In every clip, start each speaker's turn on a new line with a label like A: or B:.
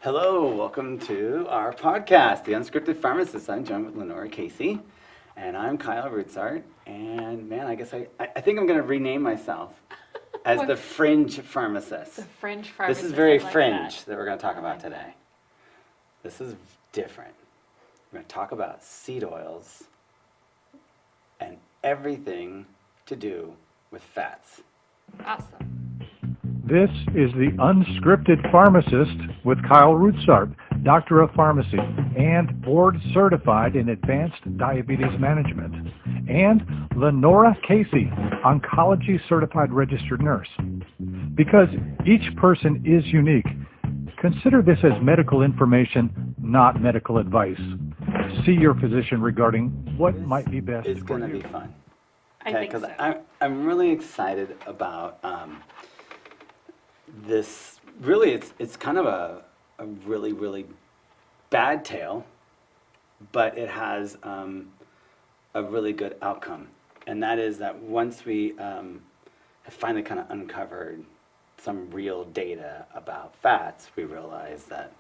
A: Hello, welcome to our podcast, The Unscripted Pharmacist. I'm joined with Lenora Casey, and I'm Kyle Rootsaert. And man, I guess I think I'm going to rename myself as the Fringe Pharmacist.
B: The Fringe Pharmacist.
A: This is very fringe that we're going to talk about today. This is different. We're going to talk about seed oils and everything to do with fats.
B: Awesome.
C: This is the Unscripted Pharmacist with Kyle Rootsaert, Doctor of Pharmacy, and Board Certified in Advanced Diabetes Management, and Lenora Casey, Oncology Certified Registered Nurse. Because each person is unique, consider this as medical information, not medical advice. See your physician regarding what might be best for you.
A: It's going to be fun.
B: I think so.
A: I'm really excited about this. Really, it's kind of a really, really bad tale, but it has a really good outcome. And that is that once we have finally kind of uncovered some real data about fats, we realize that,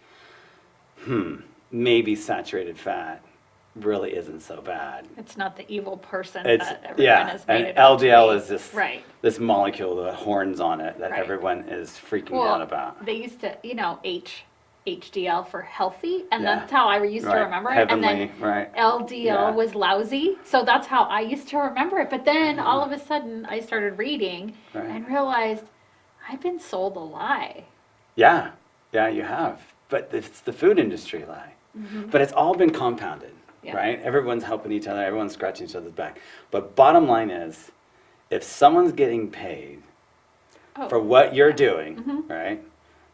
A: maybe saturated fat really isn't so bad.
B: It's not the evil person
A: It's,
B: that everyone has made
A: and
B: it out to
A: LDL
B: be.
A: is this
B: Right.
A: this molecule with horns on it that
B: Right.
A: everyone is freaking
B: Well,
A: out about.
B: they used to, HDL for healthy, and
A: Yeah.
B: that's how I used to
A: Right.
B: remember it.
A: Heavenly,
B: And then
A: right.
B: LDL
A: Yeah.
B: was lousy, so that's how I used to remember it. But then all of a sudden, I started reading
A: Right.
B: and realized I've been sold a lie.
A: Yeah, you have. But it's the food industry lie. But it's all been compounded,
B: Yeah.
A: right? Everyone's helping each other, everyone's scratching each other's back. But bottom line is, if someone's getting paid
B: Oh.
A: for what you're doing, right,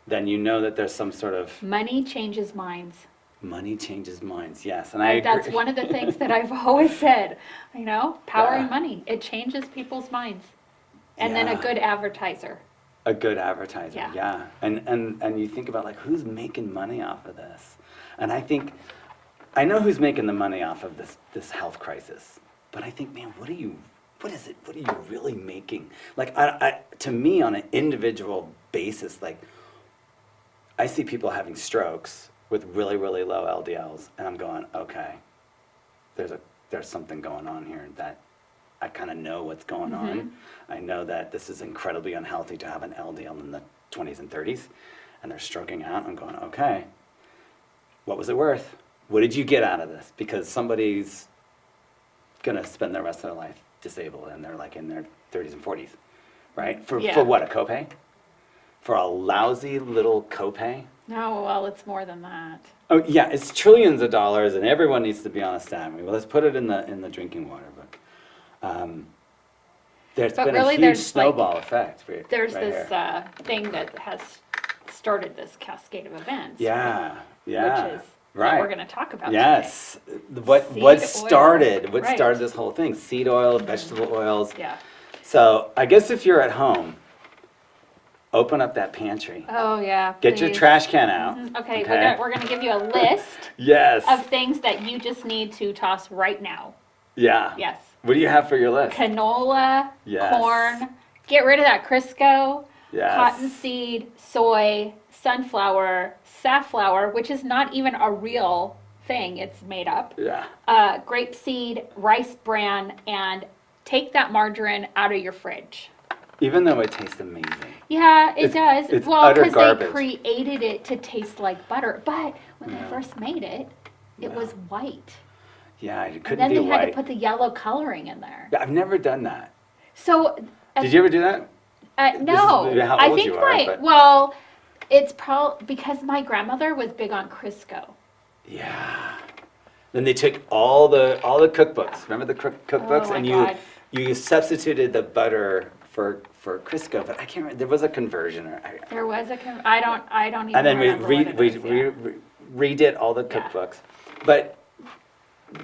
A: then you know that there's some sort of
B: Money changes minds.
A: money changes minds. Yes, and I agree.
B: That's one of the things that I've always said, power
A: Yeah.
B: and money. It changes people's minds. And then a
A: Yeah.
B: good advertiser.
A: A good advertiser,
B: Yeah.
A: yeah. And you think about, like, who's making money off of this? And I know who's making the money off of this health crisis, but I think, man, what are you really making? Like, to me, on an individual basis, like, I see people having strokes with really, really low LDLs, and I'm going, okay, there's something going on here that I kind of know what's going on. I know that this is incredibly unhealthy to have an LDL in the 20s and 30s, and they're stroking out. I'm going, okay, what was it worth? What did you get out of this? Because somebody's going to spend the rest of their life disabled, and they're like in their 30s and 40s, right? For what, a copay? For a lousy little copay?
B: No, well, it's more than that.
A: Oh yeah, it's trillions of dollars, and everyone needs to be on a statin. Well, let's put it in the drinking water, but there's
B: But
A: been
B: really,
A: a huge
B: there's,
A: snowball effect.
B: There's
A: right
B: this
A: here.
B: thing that has started this cascade of events.
A: Yeah.
B: Which is
A: right.
B: what we're going to talk about
A: Yes. What
B: Seed
A: started
B: oil. Right.
A: this whole thing? Seed oil, vegetable oils.
B: today. Yeah.
A: So I guess if you're at home, open up that pantry.
B: Oh, yeah.
A: Get your
B: please.
A: trash can out.
B: Okay, we're going to give you a list
A: Yes.
B: of things that you just need to toss right now.
A: Yeah.
B: Yes.
A: What do you have for your list?
B: Canola,
A: Yes.
B: corn, get rid of that Crisco,
A: Yes.
B: cottonseed, soy, sunflower, safflower, which is not even a real thing, it's made up,
A: Yeah.
B: grapeseed, rice bran, and take that margarine out of your fridge.
A: Even though it tastes amazing.
B: Yeah, it does.
A: it's
B: Well,
A: utter
B: because they
A: garbage.
B: created it to taste like butter. But when
A: Yeah.
B: they first made it, it
A: Yeah.
B: was white.
A: Yeah, it
B: And
A: couldn't
B: then
A: be
B: they had
A: white.
B: to put the yellow coloring in there.
A: I've never done that.
B: So,
A: Did you ever do that?
B: no,
A: maybe how
B: I
A: old
B: think
A: you are,
B: my
A: but-
B: well, it's probably because my grandmother was big on Crisco.
A: Yeah. Then they took all the cookbooks. Remember the cookbooks,
B: Oh my
A: and
B: God.
A: you substituted the butter for Crisco, but I can't remember. There was a conversion,
B: There was I don't even
A: and then
B: remember what it is, yeah.
A: redid all the
B: Yeah.
A: cookbooks. But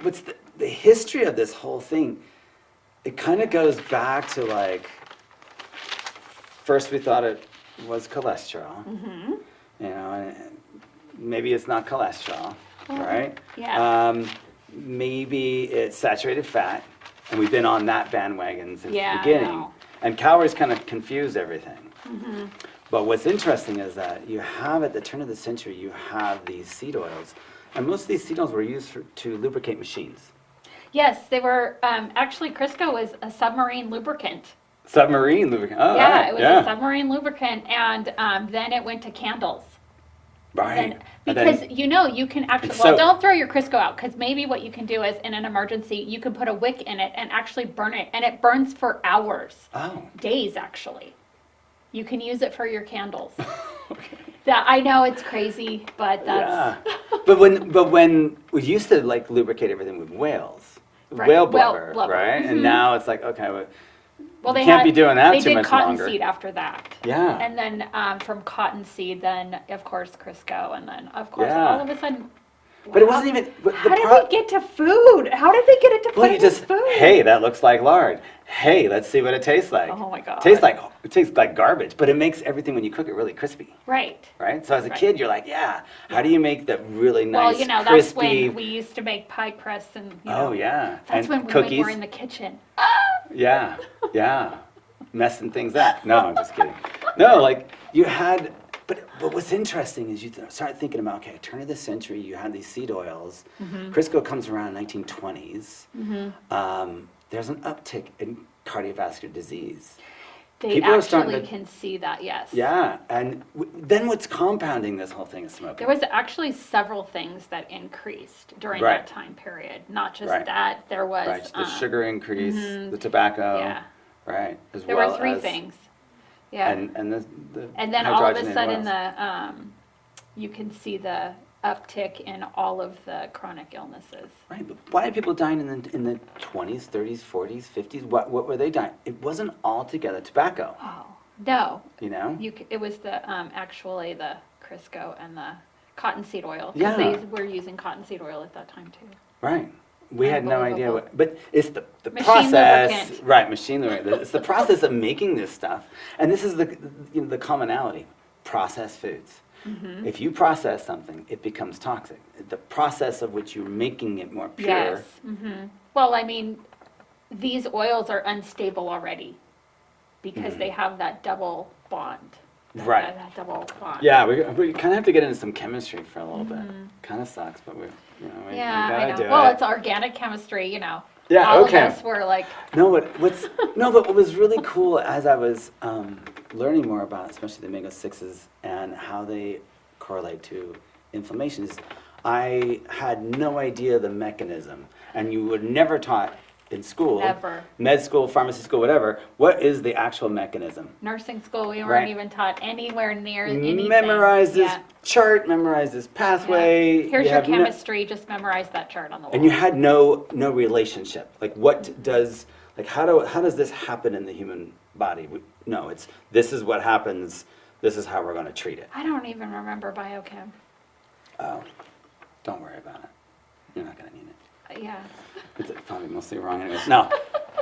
A: what's the history of this whole thing? It kind of goes back to, like, first we thought it was cholesterol, and maybe it's not cholesterol, right?
B: Yeah.
A: Maybe it's saturated fat, and we've been on that bandwagon since
B: Yeah,
A: the
B: I
A: beginning.
B: know.
A: And calories kind of confuse everything. But what's interesting is that you have, at the turn of the century, you have these seed oils. And most of these seed oils were used to lubricate machines.
B: Yes, they were, actually Crisco was a submarine lubricant.
A: Submarine lubricant. Oh,
B: Yeah,
A: right.
B: it was a submarine lubricant, and then it went to candles.
A: Right.
B: Because you can actually, well, don't throw your Crisco out, because maybe what you can do is in an emergency, you can put a wick in it and actually burn it, and it burns for hours.
A: Oh.
B: Days, actually. You can use it for your candles. Okay. I know it's crazy, but that's.
A: Yeah. but when we used to like lubricate everything with whales,
B: Right.
A: whale blubber,
B: blubber.
A: right?
B: Mm-hmm.
A: And now it's like, okay,
B: well,
A: you can't be doing that too much
B: They did
A: longer.
B: cottonseed after that.
A: Yeah.
B: And then from cottonseed, then of course Crisco, and then of course
A: Yeah.
B: all of a sudden.
A: But it wasn't even. But
B: How did we get to food? How did they get it to
A: Well,
B: put
A: you
B: in
A: just,
B: food?
A: hey, that looks like lard. Hey, let's see what it tastes like.
B: Oh my God.
A: It tastes like garbage, but it makes everything when you cook it really crispy.
B: Right.
A: Right? So as a
B: Right.
A: kid, you're like, yeah, how do you make that really nice,
B: Well, that's
A: crispy?
B: when we used to make pie crust and,
A: Oh, yeah.
B: That's
A: And
B: when
A: cookies.
B: we were in the kitchen.
A: Yeah, yeah. Messing things up. No, I'm just kidding. No, like you had, but what's interesting is you start thinking about, okay, turn of the century, you had these seed oils.
B: Mm-hmm.
A: Crisco comes around 1920s. There's an uptick in cardiovascular disease.
B: They
A: People are starting
B: actually
A: to-
B: can see that, yes.
A: Yeah, and then what's compounding this whole thing is smoking.
B: There was actually several things that increased during
A: Right.
B: that time period. Not just
A: Right.
B: that, there was.
A: Right, the sugar increase, the tobacco.
B: Yeah.
A: Right, as
B: There
A: well
B: were three
A: as-
B: things. Yeah.
A: And the
B: And then all of a
A: hydrogenated
B: sudden,
A: oils.
B: you can see the uptick in all of the chronic illnesses.
A: Right, but why are people dying in the 20s, 30s, 40s, 50s? What were they dying? It wasn't altogether tobacco,
B: Oh, no.
A: you know?
B: It was the, actually the Crisco and the cottonseed oil.
A: Yeah.
B: Because they were using cottonseed oil at that time too.
A: Right. We had no idea
B: Unbelievable.
A: but it's the
B: Machine
A: process,
B: lubricant.
A: right? Machine lubricant. It's the process of making this stuff, and this is the commonality: processed foods.
B: Mm-hmm.
A: If you process something, it becomes toxic. The process of which you're making it more pure.
B: Yes. Well, I mean, these oils are unstable already because they have that double bond.
A: Right.
B: That double bond.
A: Yeah, we kind of have to get into some chemistry for a little bit. Kind of sucks, but we
B: Yeah,
A: gotta
B: I know.
A: do
B: Well,
A: it.
B: it's organic chemistry,
A: Yeah,
B: All
A: okay.
B: of us were like,
A: No, but what was really cool as I was learning more about, especially the omega-6s and how they correlate to inflammation, is I had no idea the mechanism, and you were never taught in school,
B: Never.
A: med school, pharmacy school, whatever. What is the actual mechanism?
B: nursing school, we weren't
A: Right.
B: even taught anywhere near anything.
A: Memorize this
B: Yeah.
A: chart, memorize this
B: Yeah.
A: pathway.
B: Here's
A: you
B: your
A: have no-
B: chemistry, just memorize that chart on the wall.
A: And you had no relationship. Like what does, like how does this happen in the human body? No, this is what happens, this is how we're gonna treat it.
B: I don't even remember biochem.
A: Oh, don't worry about it. You're not gonna need it.
B: Yeah.
A: It's probably mostly wrong anyways. No.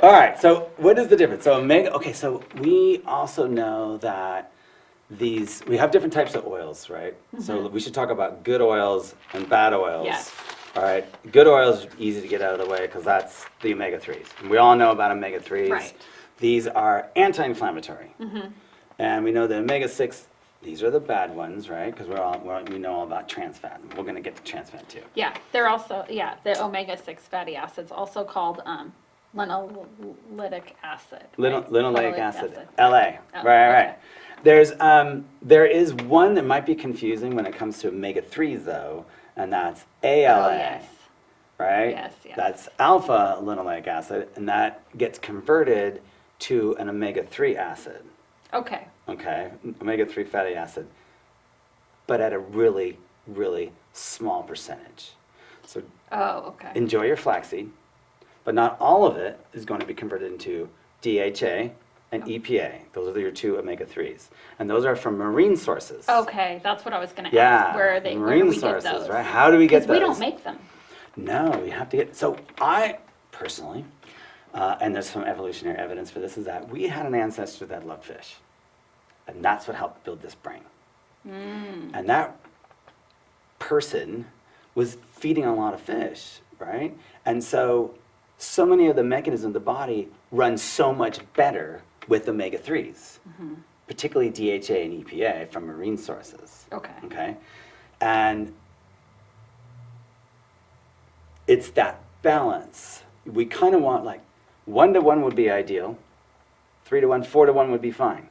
A: All right, so what is the difference? So okay, so we also know that we have different types of oils, right? So we should talk about good oils and bad oils.
B: Yes.
A: All right, good oils are easy to get out of the way because that's the omega-3s. And we all know about omega-3s.
B: Right.
A: These are anti-inflammatory. And we know the omega-6, these are the bad ones, right? Because we know all about trans fat. We're going to get to trans fat too.
B: Yeah, they're also, the omega-6 fatty acids, also called linoleic acid. right?
A: Linoleic acid, LA.
B: Oh,
A: Right.
B: okay.
A: There is one that might be confusing when it comes to omega-3s though, and that's ALA.
B: Oh, yes.
A: Right?
B: Yes, yes.
A: That's alpha linoleic acid, and that gets converted to an omega-3 acid.
B: Okay.
A: Okay, omega-3 fatty acid, but at a really, really small percentage. So
B: Oh, okay.
A: enjoy your flaxseed, but not all of it is going to be converted into DHA and EPA. Those are your two omega-3s, and those are from marine sources.
B: Okay, that's what I was going to
A: Yeah,
B: ask. Where do
A: marine
B: we
A: sources,
B: get those?
A: right? How do we get
B: Because
A: those?
B: we don't make them.
A: No, you have to get. So I personally, and there's some evolutionary evidence for this, is that we had an ancestor that loved fish, and that's what helped build this brain. And that person was feeding a lot of fish, right? And so many of the mechanisms of the body run so much better with omega-3s. particularly DHA and EPA from marine sources.
B: Okay.
A: Okay? And it's that balance. We kind of want like 1-to-1 would be ideal, 3-to-1, 4-to-1 would be fine.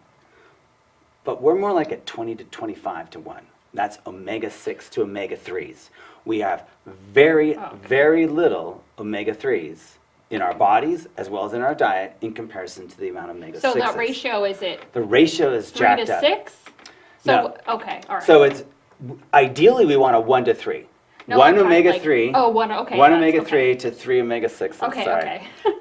A: But we're more like at 20 to 25 to 1. That's omega-6 to omega-3s. We have very, very little omega-3s in our bodies as well as in our diet in comparison to the amount of omega-6s.
B: So that ratio, is it
A: The ratio is
B: 3
A: jacked
B: to
A: up.
B: 6? So,
A: No.
B: okay, all right.
A: So it's, ideally we want a 1 to 3.
B: No,
A: One
B: I'm trying,
A: omega-3.
B: Like, one, okay.
A: One
B: yes,
A: omega-3 to 3 omega-6s.
B: Okay,
A: sorry.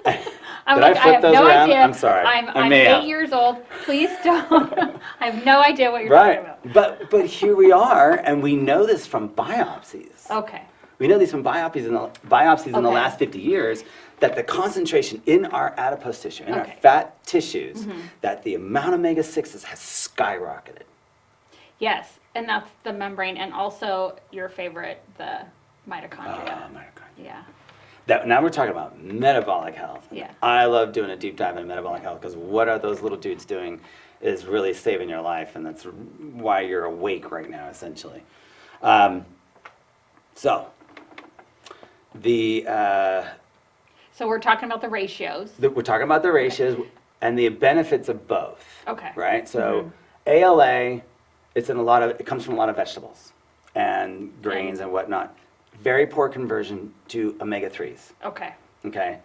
B: okay. I'm
A: Did I
B: like,
A: flip
B: have
A: those
B: no
A: around?
B: idea.
A: I'm sorry. I
B: I'm
A: may
B: 8
A: have.
B: years old. Please don't. I have no idea what you're talking about.
A: But here we are, and we know this from biopsies.
B: Okay.
A: We know these from biopsies in the
B: Okay.
A: last 50 years, that the concentration in our adipose tissue, in our
B: Okay.
A: fat tissues, that the amount of omega-6s has skyrocketed.
B: Yes, and that's the membrane, and also your favorite, the mitochondria.
A: Mitochondria.
B: Yeah.
A: Now we're talking about metabolic health.
B: Yeah.
A: I love doing a deep dive in metabolic health because what are those little dudes doing is really saving your life, and that's why you're awake right now, essentially. So
B: So we're talking about the ratios.
A: we're talking about the ratios and the benefits of both.
B: Okay.
A: Right. So ALA, it comes from a lot of vegetables and grains and whatnot. Very poor conversion to omega-3s.
B: Okay.
A: Okay.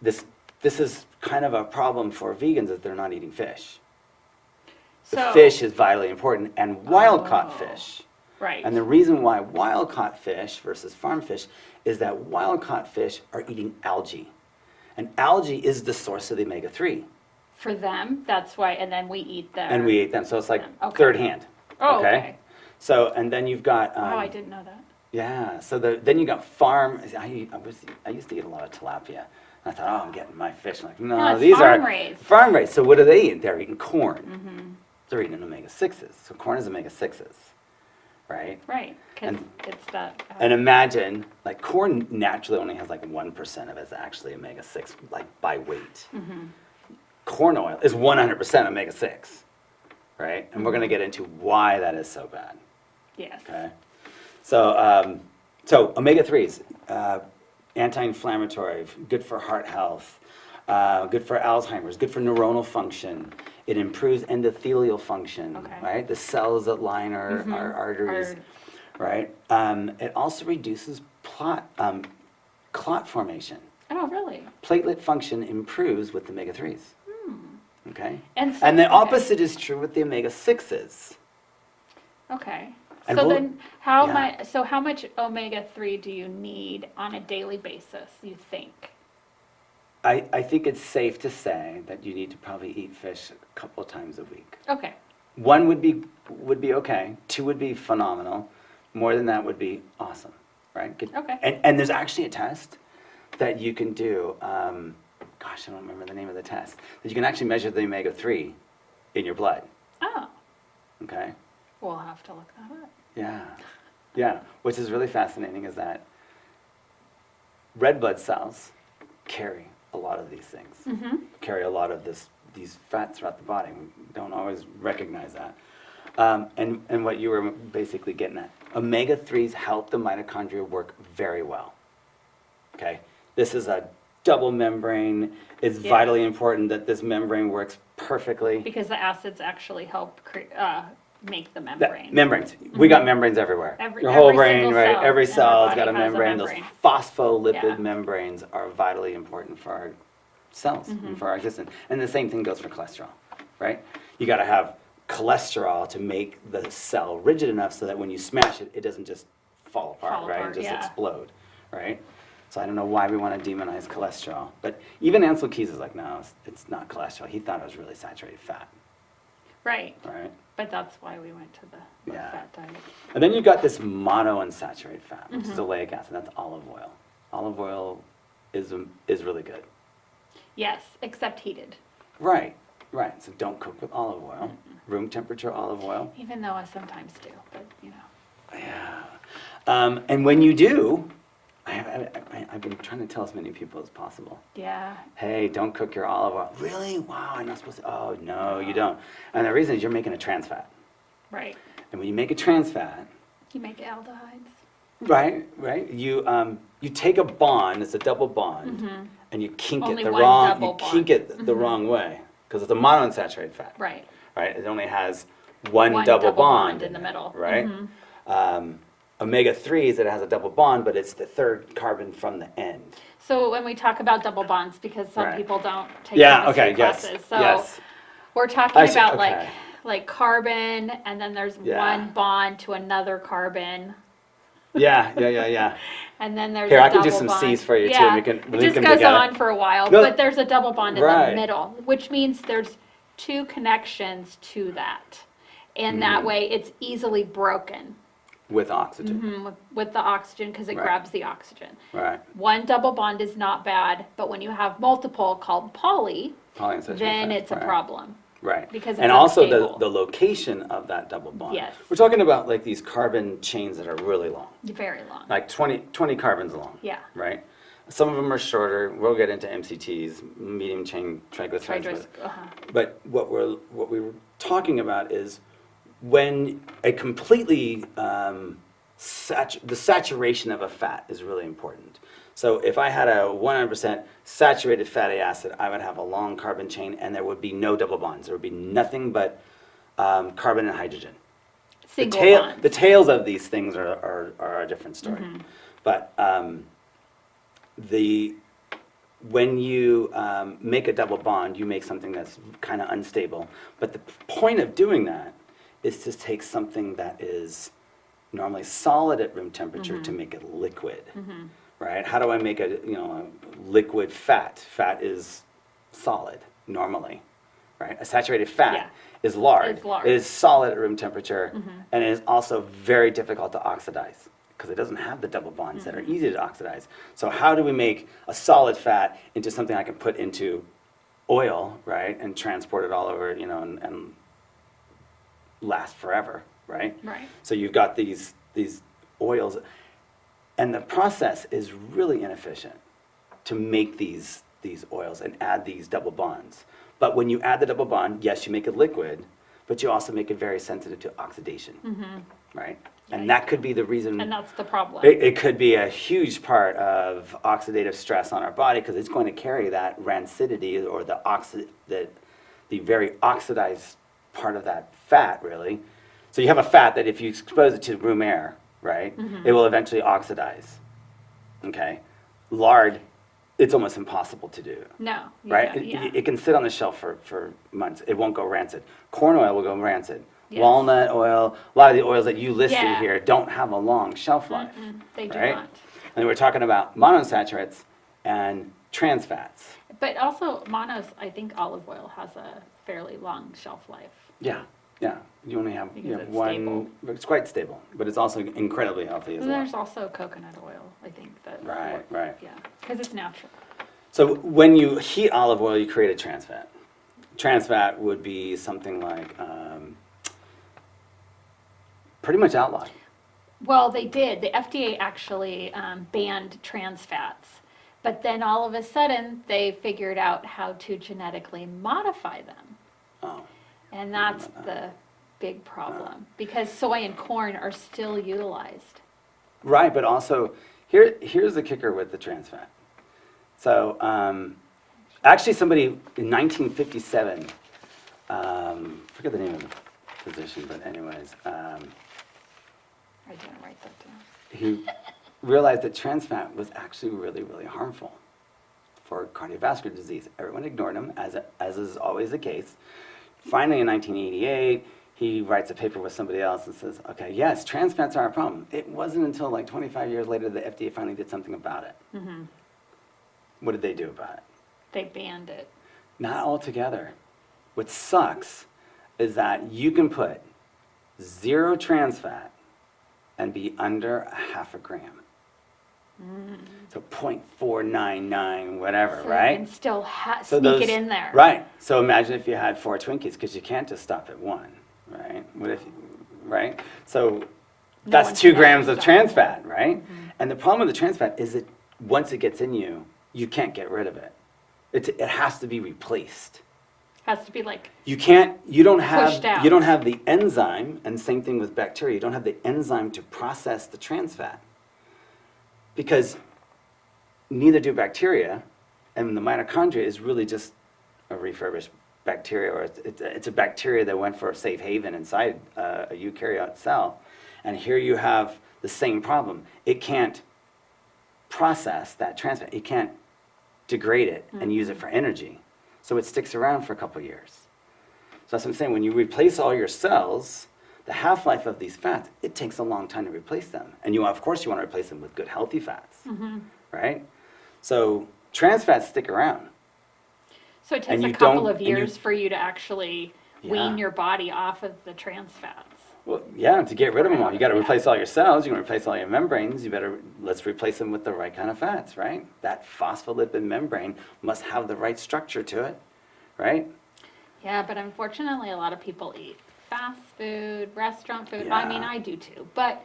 A: This is kind of a problem for vegans that they're not eating fish. The
B: So,
A: fish is vitally important, and wild-caught fish.
B: right.
A: And the reason why wild-caught fish versus farm fish is that wild-caught fish are eating algae. And algae is the source of the omega-3.
B: For them, that's why, and then we eat them.
A: And we eat them, so it's like
B: Okay.
A: third hand.
B: Oh, okay.
A: So, and then you've got...
B: Oh, I didn't know that.
A: Yeah, so then you got farm. I used to eat a lot of tilapia. I thought, oh, I'm getting my fish. I'm like, no,
B: No, it's
A: these are
B: farm-raised.
A: farm-raised. So what are they eating? They're eating corn. They're eating omega-6s. So corn is omega-6s, right?
B: Right, because
A: And-
B: it's that.
A: And imagine, like corn naturally only has like 1% of it is actually omega-6, like by weight. Corn oil is 100% omega-6, right? And we're going to get into why that is so bad.
B: Yes.
A: Okay. So, so omega-3s, anti-inflammatory, good for heart health, good for Alzheimer's, good for neuronal function. It improves endothelial function,
B: Okay.
A: right? The cells that line our arteries, right? It also reduces clot formation.
B: Oh, really?
A: Platelet function improves with the omega-3s. Okay.
B: And so-
A: And the
B: okay.
A: opposite is true with the omega-6s.
B: Okay.
A: And
B: So
A: we'll-
B: then, how
A: yeah.
B: much? So how much omega-3 do you need on a daily basis? You think?
A: I think it's safe to say that you need to probably eat fish a couple of times a week.
B: Okay.
A: 1 would be okay. 2 would be phenomenal. More than that would be awesome, right? Good.
B: Okay.
A: And there's actually a test that you can do. Gosh, I don't remember the name of the test. That you can actually measure the omega-3 in your blood.
B: Oh,
A: Okay.
B: we'll have to look that up.
A: Yeah. Yeah. Which is really fascinating is that red blood cells carry a lot of these things, carry a lot of these fats throughout the body. We don't always recognize that. And what you were basically getting at, omega-3s help the mitochondria work very well. Okay? This is a double membrane. It's
B: Yeah.
A: vitally important that this membrane works perfectly.
B: Because the acids actually help make the
A: That-
B: membrane.
A: membranes. We got membranes everywhere.
B: Every
A: Your whole
B: single
A: brain, right?
B: cell
A: Every
B: in our
A: cell's
B: body
A: got a
B: has a
A: membrane. Those
B: membrane.
A: phospholipid
B: Yeah.
A: membranes are vitally important for our cells and for our existence. And the same thing goes for cholesterol, right? You got to have cholesterol to make the cell rigid enough so that when you smash it, it doesn't just fall apart,
B: Fall
A: right?
B: apart,
A: And just
B: yeah.
A: explode, right? So I don't know why we want to demonize cholesterol. But even Ansel Keys is like, no, it's not cholesterol. He thought it was really saturated fat,
B: Right.
A: right?
B: But that's why we went to the
A: Yeah.
B: fat diet.
A: And then you've got this monounsaturated fat, which is
B: Mm-hmm.
A: oleic acid. That's olive oil. Olive oil is really good.
B: Yes, except heated.
A: Right, right. So don't cook with olive oil. Room temperature olive oil.
B: Even though I sometimes do, but you know.
A: Yeah. And when you do, I I've been trying to tell as many people as possible.
B: Yeah.
A: Hey, don't cook your olive oil. Really? Wow, I'm not supposed to. Oh, no, you don't. And the reason is you're making a trans fat.
B: Right.
A: And when you make a trans fat,
B: You make aldehydes.
A: right, you take a bond, it's a double bond, and you kink
B: Only
A: it the
B: one
A: wrong,
B: double
A: you
B: bond.
A: kink it the wrong way, because it's a monounsaturated fat.
B: Right.
A: Right? It only has one
B: One
A: double bond
B: in the middle.
A: right? Omega-3s, it has a double bond, but it's the third carbon from the end.
B: So when we talk about double bonds, because some
A: Right.
B: people don't take
A: Yeah,
B: chemistry
A: okay, yes,
B: classes, so
A: yes.
B: we're talking
A: see,
B: about
A: okay.
B: like carbon, and then there's
A: Yeah.
B: one bond to another carbon,
A: Yeah.
B: and then there's
A: Here,
B: a
A: I can do
B: some
A: some
B: bond.
A: C's for you, too.
B: Yeah.
A: We can
B: It
A: link
B: just
A: them
B: goes
A: together.
B: on for a while,
A: No.
B: but there's a double bond in
A: Right.
B: the middle, which means there's two connections to that, and
A: Mm-hmm.
B: that way it's easily broken
A: With oxygen.
B: with the oxygen because it
A: Right.
B: grabs the oxygen.
A: Right.
B: One double bond is not bad, but when you have multiple called poly,
A: Polyunsaturated
B: then
A: fat,
B: it's a
A: right.
B: problem.
A: Right.
B: Because it's
A: and also
B: unstable.
A: the location of that double bond.
B: Yes.
A: We're talking about like these carbon chains that are really long,
B: Very long.
A: like 20 carbons long.
B: Yeah.
A: Right? Some of them are shorter. We'll get into MCTs, medium chain triglycerides. But what we were talking about is when a completely the saturation of a fat is really important. So if I had a 100% saturated fatty acid, I would have a long carbon chain, and there would be no double bonds. There would be nothing but carbon and hydrogen.
B: Single bonds.
A: The tails of these things are a different story. But when you make a double bond, you make something that's kind of unstable. But the point of doing that is to take something that is normally solid at room temperature to make it liquid. Right? How do I make a liquid fat? Fat is solid normally, right? A saturated fat is lard.
B: It's lard.
A: It is solid at room temperature, and it is also very difficult to oxidize because it doesn't have the double bonds that are easy to oxidize. So how do we make a solid fat into something I can put into oil, right, and transport it all over, and last forever, right?
B: Right.
A: So you've got these oils. And the process is really inefficient to make these oils and add these double bonds. But when you add the double bond, yes, you make it liquid, but you also make it very sensitive to oxidation, right? And that could be the reason.
B: And that's the problem.
A: It could be a huge part of oxidative stress on our body because it's going to carry that rancidity or the very oxidized part of that fat, really. So you have a fat that if you expose it to room air, right, it will eventually oxidize, okay? Lard, it's almost impossible to do,
B: No.
A: right?
B: Yeah.
A: It can sit on the shelf for months. It won't go rancid. Corn oil will go rancid.
B: Yes.
A: Walnut oil, a lot of the oils that you listed
B: Yeah.
A: here don't have a long shelf life,
B: They do
A: right?
B: not.
A: And we're talking about monounsaturates and trans fats.
B: But also I think olive oil has a fairly long shelf life.
A: Yeah. You only have,
B: Because it's
A: one,
B: stable.
A: but it's quite stable, but it's also incredibly healthy as
B: And
A: well.
B: there's also coconut oil, I think that.
A: Right.
B: Yeah, because it's natural.
A: So when you heat olive oil, you create a trans fat. Trans fat would be something like pretty much outlawed.
B: Well, they did. The FDA actually banned trans fats. But then all of a sudden, they figured out how to genetically modify them.
A: Oh,
B: And that's the big problem, because soy and corn are still utilized.
A: right, but also here's the kicker with the trans fat. So actually somebody in 1957, forget the name of the physician, but anyways,
B: I didn't write that down.
A: he realized that trans fat was actually really, really harmful for cardiovascular disease. Everyone ignored him, as is always the case. Finally, in 1988, he writes a paper with somebody else and says, okay, yes, trans fats are a problem. It wasn't until like 25 years later the FDA finally did something about it. What did they do about it?
B: They banned it.
A: Not altogether. What sucks is that you can put 0 trans fat and be under a half a gram. So 0.499, whatever,
B: So
A: right?
B: you can still
A: So
B: sneak it in there.
A: Right. So imagine if you had 4 Twinkies, because you can't just stop at 1, right? What if, right? So
B: No
A: that's
B: one
A: 2
B: can
A: grams
B: ever
A: of
B: stop
A: trans
B: at
A: fat, right? And the problem with the trans fat is it once it gets in you, you can't get rid of it. It has to be replaced.
B: Has to be like,
A: You don't
B: Pushed out.
A: have the enzyme, and same thing with bacteria, you don't have the enzyme to process the trans fat. Because neither do bacteria, and the mitochondria is really just a refurbished bacteria, or it's a bacteria that went for a safe haven inside a eukaryote cell. And here you have the same problem. It can't process that trans fat. It can't degrade it and use it for energy. So it sticks around for a couple years. So that's what I'm saying. When you replace all your cells, the half-life of these fats, it takes a long time to replace them. And of course you want to replace them with good, healthy fats, right? So trans fats stick around.
B: so it
A: And
B: takes a
A: you
B: couple
A: don't-
B: of
A: and you-
B: years for you to actually wean
A: Yeah.
B: your body off of the trans fats.
A: Well, yeah, to get rid of them all, you got to
B: Yeah.
A: replace all your cells. You're going to replace all your membranes. Let's replace them with the right kind of fats, right? That phospholipid membrane must have the right structure to it, right?
B: Yeah, but unfortunately, a lot of people eat fast food, restaurant food.
A: Yeah.
B: I mean, I do too. But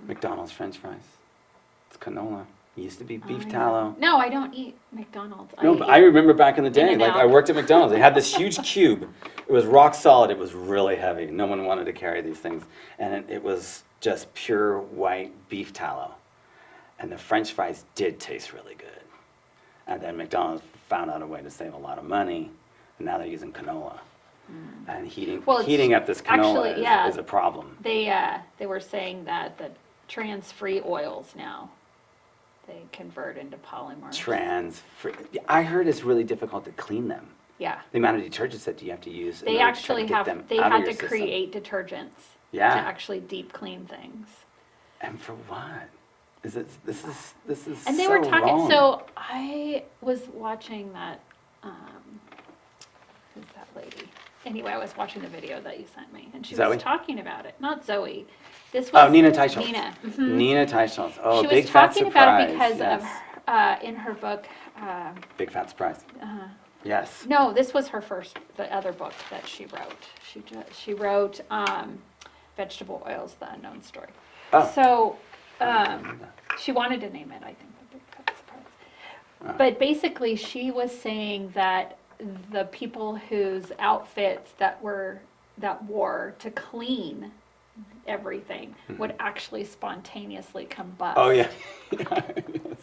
A: McDonald's French fries. It's canola. It used to be beef
B: I
A: tallow.
B: no, I don't eat McDonald's.
A: No, but I remember back in the day, like I
B: In-N-Out.
A: worked at McDonald's. They had this huge cube. It was rock solid. It was really heavy. No one wanted to carry these things. And it was just pure white beef tallow. And the French fries did taste really good. And then McDonald's found out a way to save a lot of money. And now they're using canola. And
B: Well, it's
A: heating up this canola
B: actually, yeah.
A: is a problem.
B: They were saying that the trans-free oils now, they convert into polymers.
A: I heard it's really difficult to clean them.
B: Yeah.
A: The amount of detergents that you have to use. in
B: They
A: order to try
B: actually
A: to get them
B: they
A: out of
B: had
A: your
B: to
A: system.
B: create detergents
A: Yeah.
B: to actually deep clean things.
A: And for what? This is
B: And they
A: so
B: were talking,
A: wrong.
B: so I was watching that, who's that lady? Anyway, I was watching the video that you sent me, and she
A: Zoe?
B: was talking about it. Not Zoe. This was
A: Nina Teicholz.
B: Nina.
A: Nina Teicholz. Oh,
B: She
A: big
B: was
A: fat
B: talking
A: surprise.
B: about it because
A: Yes.
B: of, in her book,
A: Big fat surprise. Yes.
B: no, this was the other book that she wrote. She wrote Vegetable Oils, The Unknown Story.
A: Oh.
B: So, she wanted to name it, I think, the Big Fat Surprise. But basically, she was saying that the people whose outfits that wore to clean everything would actually spontaneously combust.
A: Oh yeah.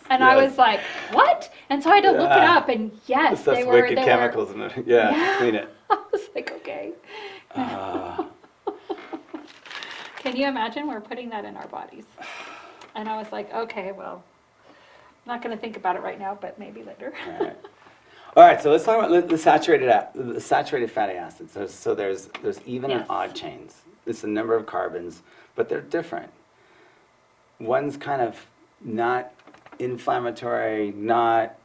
B: And I was like, what? And so I had to look it
A: Yeah.
B: up, and yes,
A: That's
B: they were.
A: wicked
B: they
A: chemicals in it. Yeah, clean it.
B: I was like, okay. Can you imagine we're putting that in our bodies? And I was like, okay, well, I'm not going to think about it right now, but maybe later.
A: All right, so let's talk about the saturated fatty acids. There's even and
B: Yes.
A: odd chains. It's the number of carbons, but they're different. One's kind of not inflammatory, not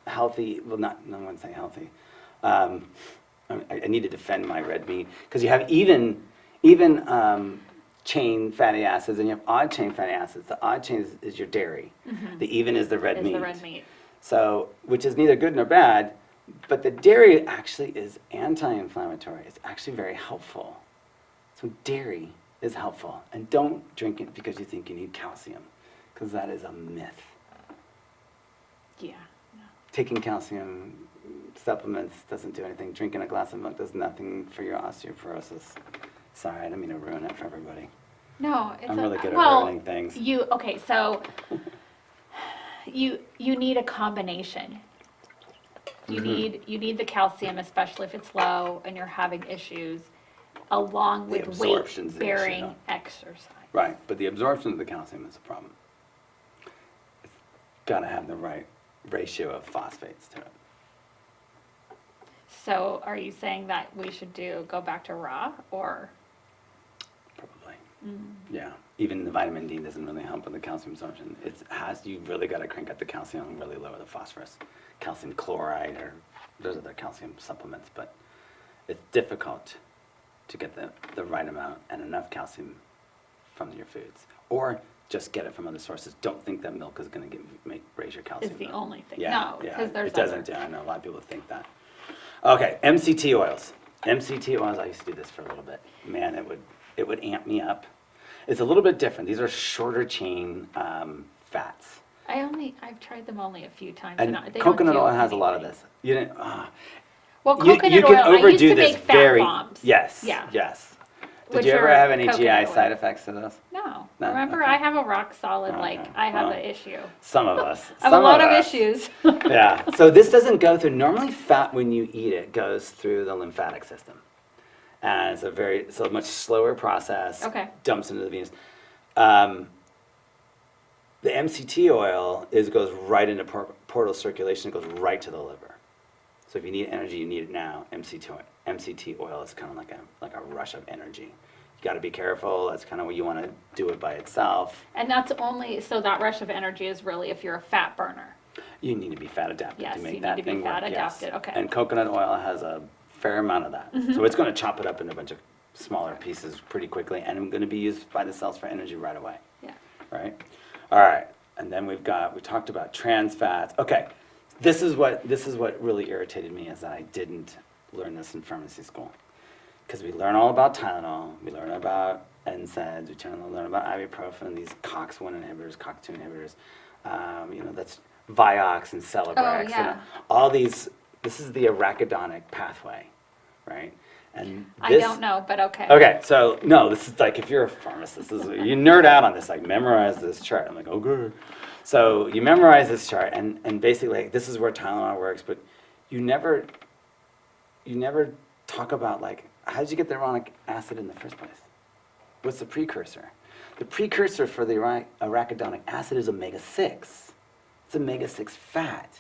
A: healthy. Well, I wouldn't say healthy. I need to defend my red meat because you have even chain fatty acids and you have odd chain fatty acids. The odd chain is your dairy. The even is the red meat.
B: The red meat.
A: So, which is neither good nor bad, but the dairy actually is anti-inflammatory. It's actually very helpful. So dairy is helpful. And don't drink it because you think you need calcium, because that is a myth.
B: Yeah.
A: Taking calcium supplements doesn't do anything. Drinking a glass of milk does nothing for your osteoporosis. Sorry, I didn't mean to ruin it for everybody.
B: No, it's
A: I'm really good at
B: well,
A: ruining things.
B: So you need a combination. You need the calcium, especially if it's low and you're having issues, along
A: The
B: with
A: absorption's the issue,
B: weight-bearing
A: though.
B: exercise.
A: Right, but the absorption of the calcium is a problem. It's got to have the right ratio of phosphates to it.
B: So are you saying that we should go back to raw, or?
A: Probably. Yeah. Even the vitamin D doesn't really help with the calcium absorption. You've really got to crank up the calcium and really lower the phosphorus. Calcium chloride, or those other calcium supplements, but it's difficult to get the right amount and enough calcium from your foods. Or just get it from other sources. Don't think that milk is going to raise your calcium.
B: Is the only thing.
A: Yeah,
B: No,
A: yeah,
B: because there's
A: it doesn't. Yeah, I know a lot of people think that. Okay, MCT oils. MCT oils, I used to do this for a little bit. Man, it would amp me up. It's a little bit different. These are shorter chain fats.
B: I've tried them only a few times.
A: And
B: they
A: coconut
B: don't
A: oil
B: do
A: has a lot of
B: anything.
A: this. You didn't.
B: Well,
A: You
B: coconut
A: can
B: oil, I used
A: overdo
B: to
A: this
B: make fat bombs.
A: Yes.
B: Yeah.
A: Yes. Did
B: Which
A: you ever
B: are
A: have any
B: coconut
A: GI
B: oil.
A: side effects to those?
B: No.
A: No?
B: Remember,
A: Okay.
B: I have a rock solid,
A: Okay.
B: I have
A: Well,
B: an issue.
A: Some of us.
B: I have a
A: Some
B: lot of
A: us.
B: issues.
A: Yeah. So this doesn't go through. Normally, fat when you eat it goes through the lymphatic system, and it's a much slower process.
B: Okay.
A: Dumps into the venous. The MCT oil goes right into portal circulation. It goes right to the liver. So if you need energy, you need it now. MCT oil is kind of like a rush of energy. You got to be careful. That's kind of what you want to do it by itself.
B: And that's so that rush of energy is really if you're a fat burner.
A: You need to be fat adapted
B: Yes,
A: to make
B: you
A: that
B: need to
A: thing
B: be fat
A: work.
B: adapted,
A: Yes.
B: okay.
A: And coconut oil has a fair amount of that. So it's going to chop it up into a bunch of smaller pieces pretty quickly, and it's going to be used by the cells for energy right away.
B: Yeah.
A: Right? All right. And then we talked about trans fats. Okay. This is what really irritated me is that I didn't learn this in pharmacy school. Because we learn all about Tylenol, we learn about NSAIDs, we learn about ibuprofen, these COX-1 inhibitors, COX-2 inhibitors, that's Vioxx and Celebrex.
B: yeah.
A: And all these, this is the arachidonic pathway, right? And
B: I don't know, but okay.
A: Okay, so no, this is like if you're a pharmacist, you nerd out on this, like memorize this chart. I'm like, oh good. So you memorize this chart, and basically this is where Tylenol works, but you never talk about like how did you get the uronic acid in the first place? What's the precursor? The precursor for the arachidonic acid is omega-6. It's omega-6 fat.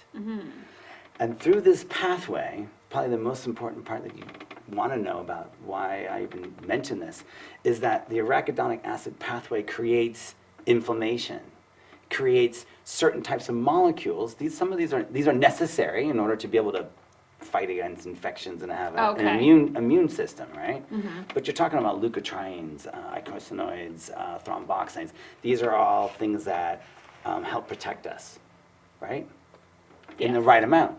A: And through this pathway, probably the most important part that you want to know about why I even mention this is that the arachidonic acid pathway creates inflammation, creates certain types of molecules. Some of these are necessary in order to be able to fight against infections and have an immune system, right? But you're talking about leukotrienes, eicosanoids, thromboxanes. These are all things that help protect us, right? In the right amount.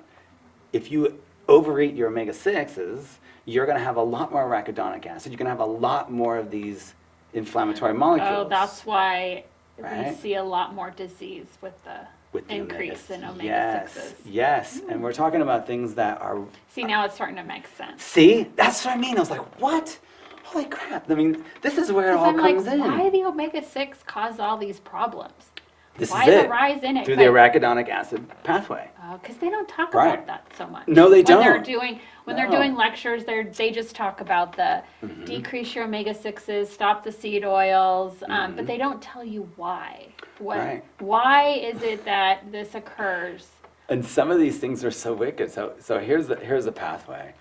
A: If you overeat your omega-6s, you're going to have a lot more arachidonic acid. You're going to have a lot more of these inflammatory molecules.
B: Oh, that's why we
A: Right?
B: see a lot more disease with the increase in omega-6s.
A: Yes, and we're talking about things that are...
B: See, now it's starting to make sense.
A: See? That's what I mean. I was like, what? Holy crap. I mean, this is where it all comes in.
B: Why the omega-6 cause all these problems?
A: This
B: Why
A: is
B: the
A: it.
B: rise in it?
A: Through the arachidonic acid pathway.
B: Because they don't talk
A: Right.
B: about that so much.
A: No, they
B: When
A: don't.
B: they're doing lectures, they just talk about the decrease your omega-6s, stop the seed oils, but they don't tell you why.
A: Right.
B: Why is it that this occurs?
A: And some of these things are so wicked. So here's the pathway.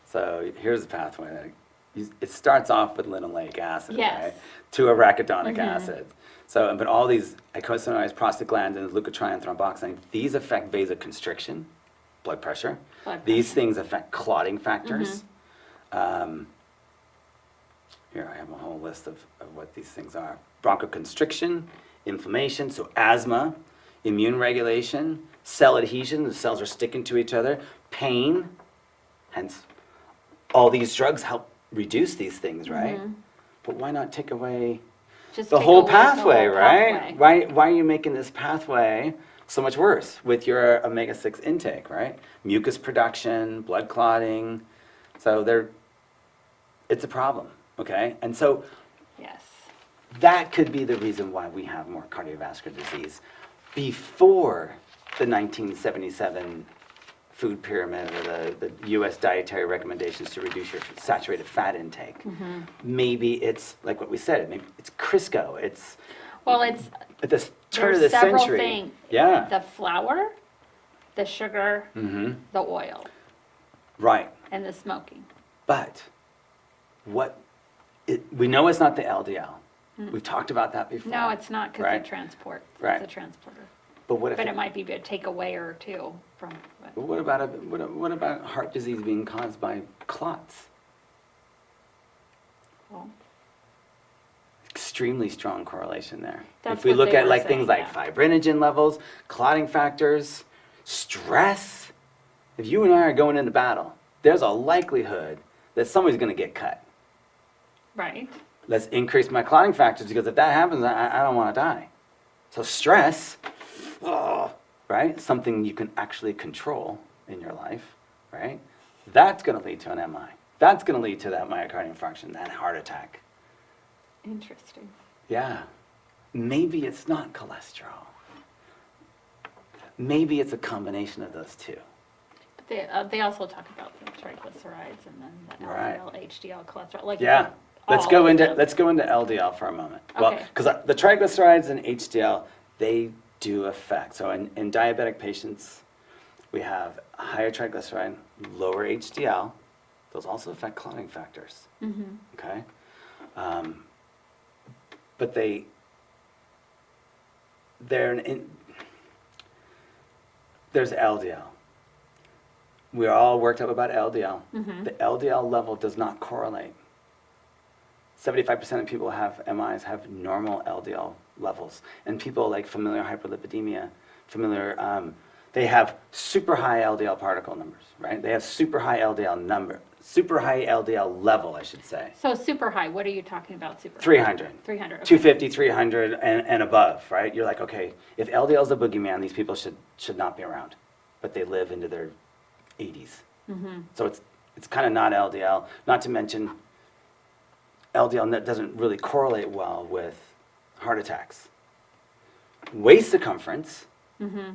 A: So here's the pathway. It starts off with linoleic acid,
B: Yes.
A: right? To arachidonic acid. So, but all these eicosanoids, prostaglandins, leukotriene, thromboxane, these affect vasoconstriction, blood pressure. These things affect clotting factors. Here I have a whole list of what these things are. Bronchoconstriction, inflammation, so asthma, immune regulation, cell adhesion, the cells are sticking to each other, pain, hence all these drugs help reduce these things, right? But why not take away
B: Just
A: the
B: take
A: whole
B: away
A: pathway,
B: the whole
A: right?
B: pathway.
A: Why are you making this pathway so much worse with your omega-6 intake, right? Mucus production, blood clotting. So it's a problem, okay? And so
B: Yes.
A: that could be the reason why we have more cardiovascular disease. Before the 1977 food pyramid or the U.S. dietary recommendations to reduce your saturated fat intake, maybe it's like what we said, maybe it's Crisco, it's
B: Well, it's
A: at the turn of
B: there's
A: the
B: several
A: century.
B: things.
A: Yeah.
B: The flour, the sugar, the oil,
A: Right.
B: and the smoking.
A: But we know it's not the LDL. We've talked about that before.
B: No, it's not because
A: Right.
B: of transport.
A: Right.
B: It's a transporter.
A: But what if
B: But it might be a takeaway or two from.
A: what about heart disease being caused by clots?
B: Well,
A: Extremely strong correlation there.
B: That's
A: If we
B: what
A: look
B: they
A: at
B: were
A: like things
B: saying,
A: like fibrinogen levels, clotting factors, stress, if you and I are going into battle, there's a likelihood that somebody's going to get cut.
B: right.
A: Let's increase my clotting factors because if that happens, I don't want to die. So stress, right? Something you can actually control in your life, right? That's going to lead to an MI. That's going to lead to that myocardial infarction, that heart attack.
B: Interesting.
A: Yeah. Maybe it's not cholesterol. Maybe it's a combination of those two.
B: But they also talk about the triglycerides and then the
A: Right.
B: LDL, HDL cholesterol. Like
A: Yeah. Let's
B: all
A: go
B: of
A: into
B: them.
A: LDL for a moment. Well,
B: Okay.
A: because the triglycerides and HDL, they do affect. So in diabetic patients, we have higher triglyceride, lower HDL. Those also affect clotting factors.
B: Mm-hmm.
A: Okay, but there's LDL. We're all worked up about LDL.
B: Mm-hmm.
A: The LDL level does not correlate. 75% of people who have MIs have normal LDL levels, and people like familial hyperlipidemia, they have super high LDL particle numbers, right? They have super high LDL level, I should say.
B: So super high, what are you talking about super high?
A: 300.
B: 300, okay.
A: 250, 300, and above, right? You're like, okay, if LDL is a boogeyman, these people should not be around, but they live into their 80s.
B: Mm-hmm.
A: So it's kind of not LDL, not to mention LDL doesn't really correlate well with heart attacks. Waist circumference,
B: Mm-hmm.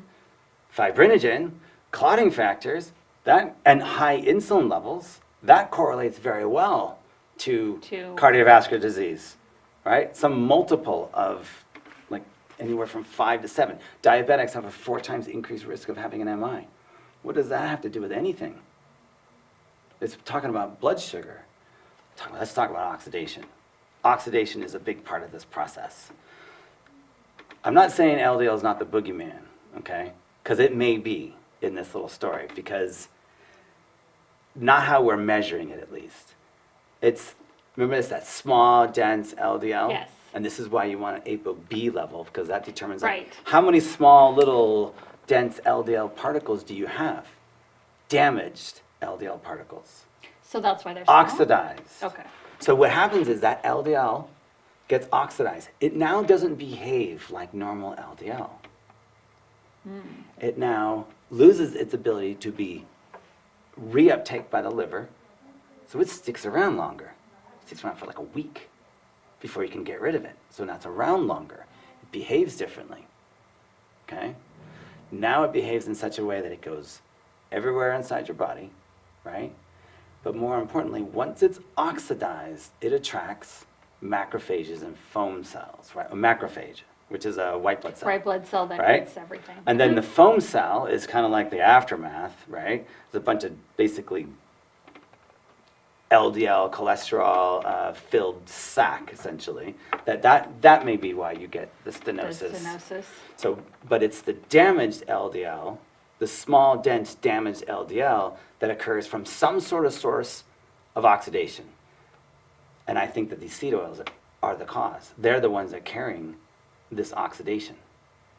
A: fibrinogen, clotting factors, and high insulin levels, that correlates very well to cardiovascular disease, right? Some multiple of like anywhere from 5 to 7. Diabetics have a 4 times increased risk of having an MI. What does that have to do with anything? It's talking about blood sugar. Let's talk about oxidation. Oxidation is a big part of this process. I'm not saying LDL is not the boogeyman, okay? Because it may be in this little story, because not how we're measuring it, at least. Remember, it's that small, dense LDL?
B: Yes.
A: And this is why you want an ApoB level, because that determines like,
B: Right.
A: how many small, little, dense LDL particles do you have? Damaged LDL particles.
B: So that's why they're small?
A: Oxidized.
B: Okay.
A: So what happens is that LDL gets oxidized. It now doesn't behave like normal LDL. It now loses its ability to be reuptake by the liver, so it sticks around longer. It sticks around for like a week before you can get rid of it. So now it's around longer. It behaves differently. Okay? Now it behaves in such a way that it goes everywhere inside your body, right? But more importantly, once it's oxidized, it attracts macrophages and foam cells, right? A macrophage, which is a white blood cell.
B: White blood cell that
A: Right?
B: eats everything.
A: And then the foam cell is kind of like the aftermath, right? It's a bunch of basically LDL cholesterol filled sac, essentially. That may be why you get the stenosis.
B: The stenosis.
A: So, but it's the damaged LDL, the small, dense, damaged LDL that occurs from some sort of source of oxidation. And I think that these seed oils are the cause. They're the ones that are carrying this oxidation,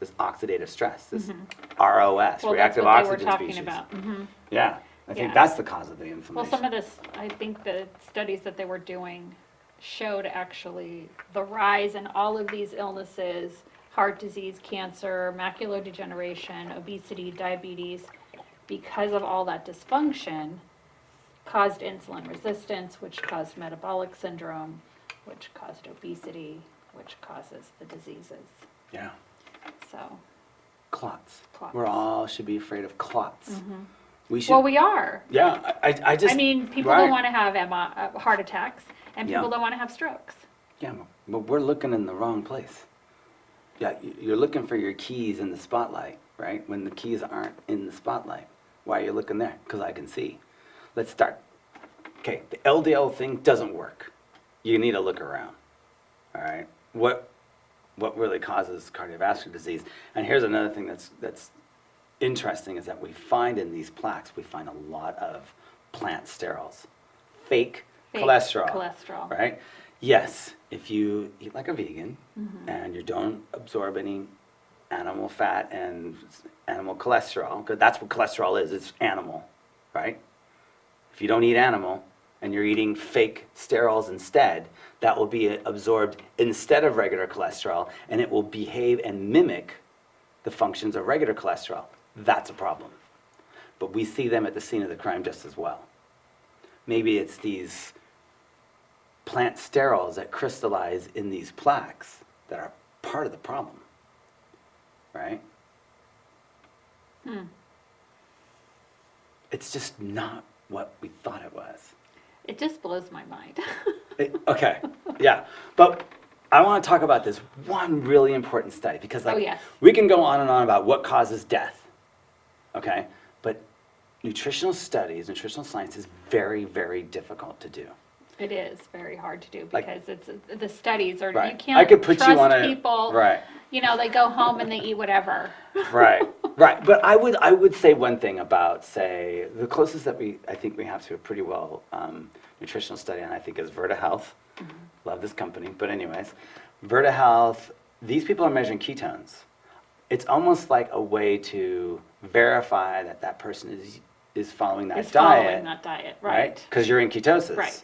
A: this oxidative stress, this ROS,
B: Well,
A: reactive
B: that's what
A: oxygen
B: they were talking
A: species.
B: about. Mm-hmm.
A: Yeah, I think
B: Yeah.
A: that's the cause of the
B: Well,
A: inflammation.
B: some of this, I think the studies that they were doing showed actually the rise in all of these illnesses, heart disease, cancer, macular degeneration, obesity, diabetes, because of all that dysfunction, caused insulin resistance, which caused metabolic syndrome, which caused obesity, which causes the diseases.
A: Yeah,
B: So,
A: clots.
B: Clots.
A: We're all should be afraid of clots. We should.
B: well, we are.
A: Yeah, I just.
B: I mean, people
A: right.
B: don't want to have heart attacks, and people
A: Yeah.
B: don't want to have strokes.
A: Yeah, but we're looking in the wrong place. Yeah, you're looking for your keys in the spotlight, right? When the keys aren't in the spotlight. Why are you looking there? Because I can see. Let's start. Okay, the LDL thing doesn't work. You need to look around. All right? What really causes cardiovascular disease? And here's another thing that's interesting is that we find in these plaques, we find a lot of plant sterols. Fake cholesterol. Right? Yes, if you eat like a vegan and you don't absorb any animal fat and animal cholesterol, because that's what cholesterol is, it's animal, right? If you don't eat animal, and you're eating fake sterols instead, that will be absorbed instead of regular cholesterol, and it will behave and mimic the functions of regular cholesterol. That's a problem. But we see them at the scene of the crime just as well. Maybe it's these plant sterols that crystallize in these plaques that are part of the problem, right? It's just not what we thought it was.
B: It just blows my mind.
A: Okay, yeah. But I want to talk about this one really important study because we can go on and on about what causes death, okay? But nutritional studies, nutritional science is very, very difficult to do.
B: It is very hard to do because it's the studies are, you can't
A: I could put
B: trust
A: you on
B: people.
A: Right.
B: You know, they go home and they eat whatever.
A: Right. But I would say one thing about, say, the closest that I think we have to a pretty well nutritional study, and I think is Virta Health. Love this company. But anyways, Virta Health, these people are measuring ketones. It's almost like a way to verify that that person is following that diet.
B: Following that diet, right.
A: Because you're in ketosis.
B: Right.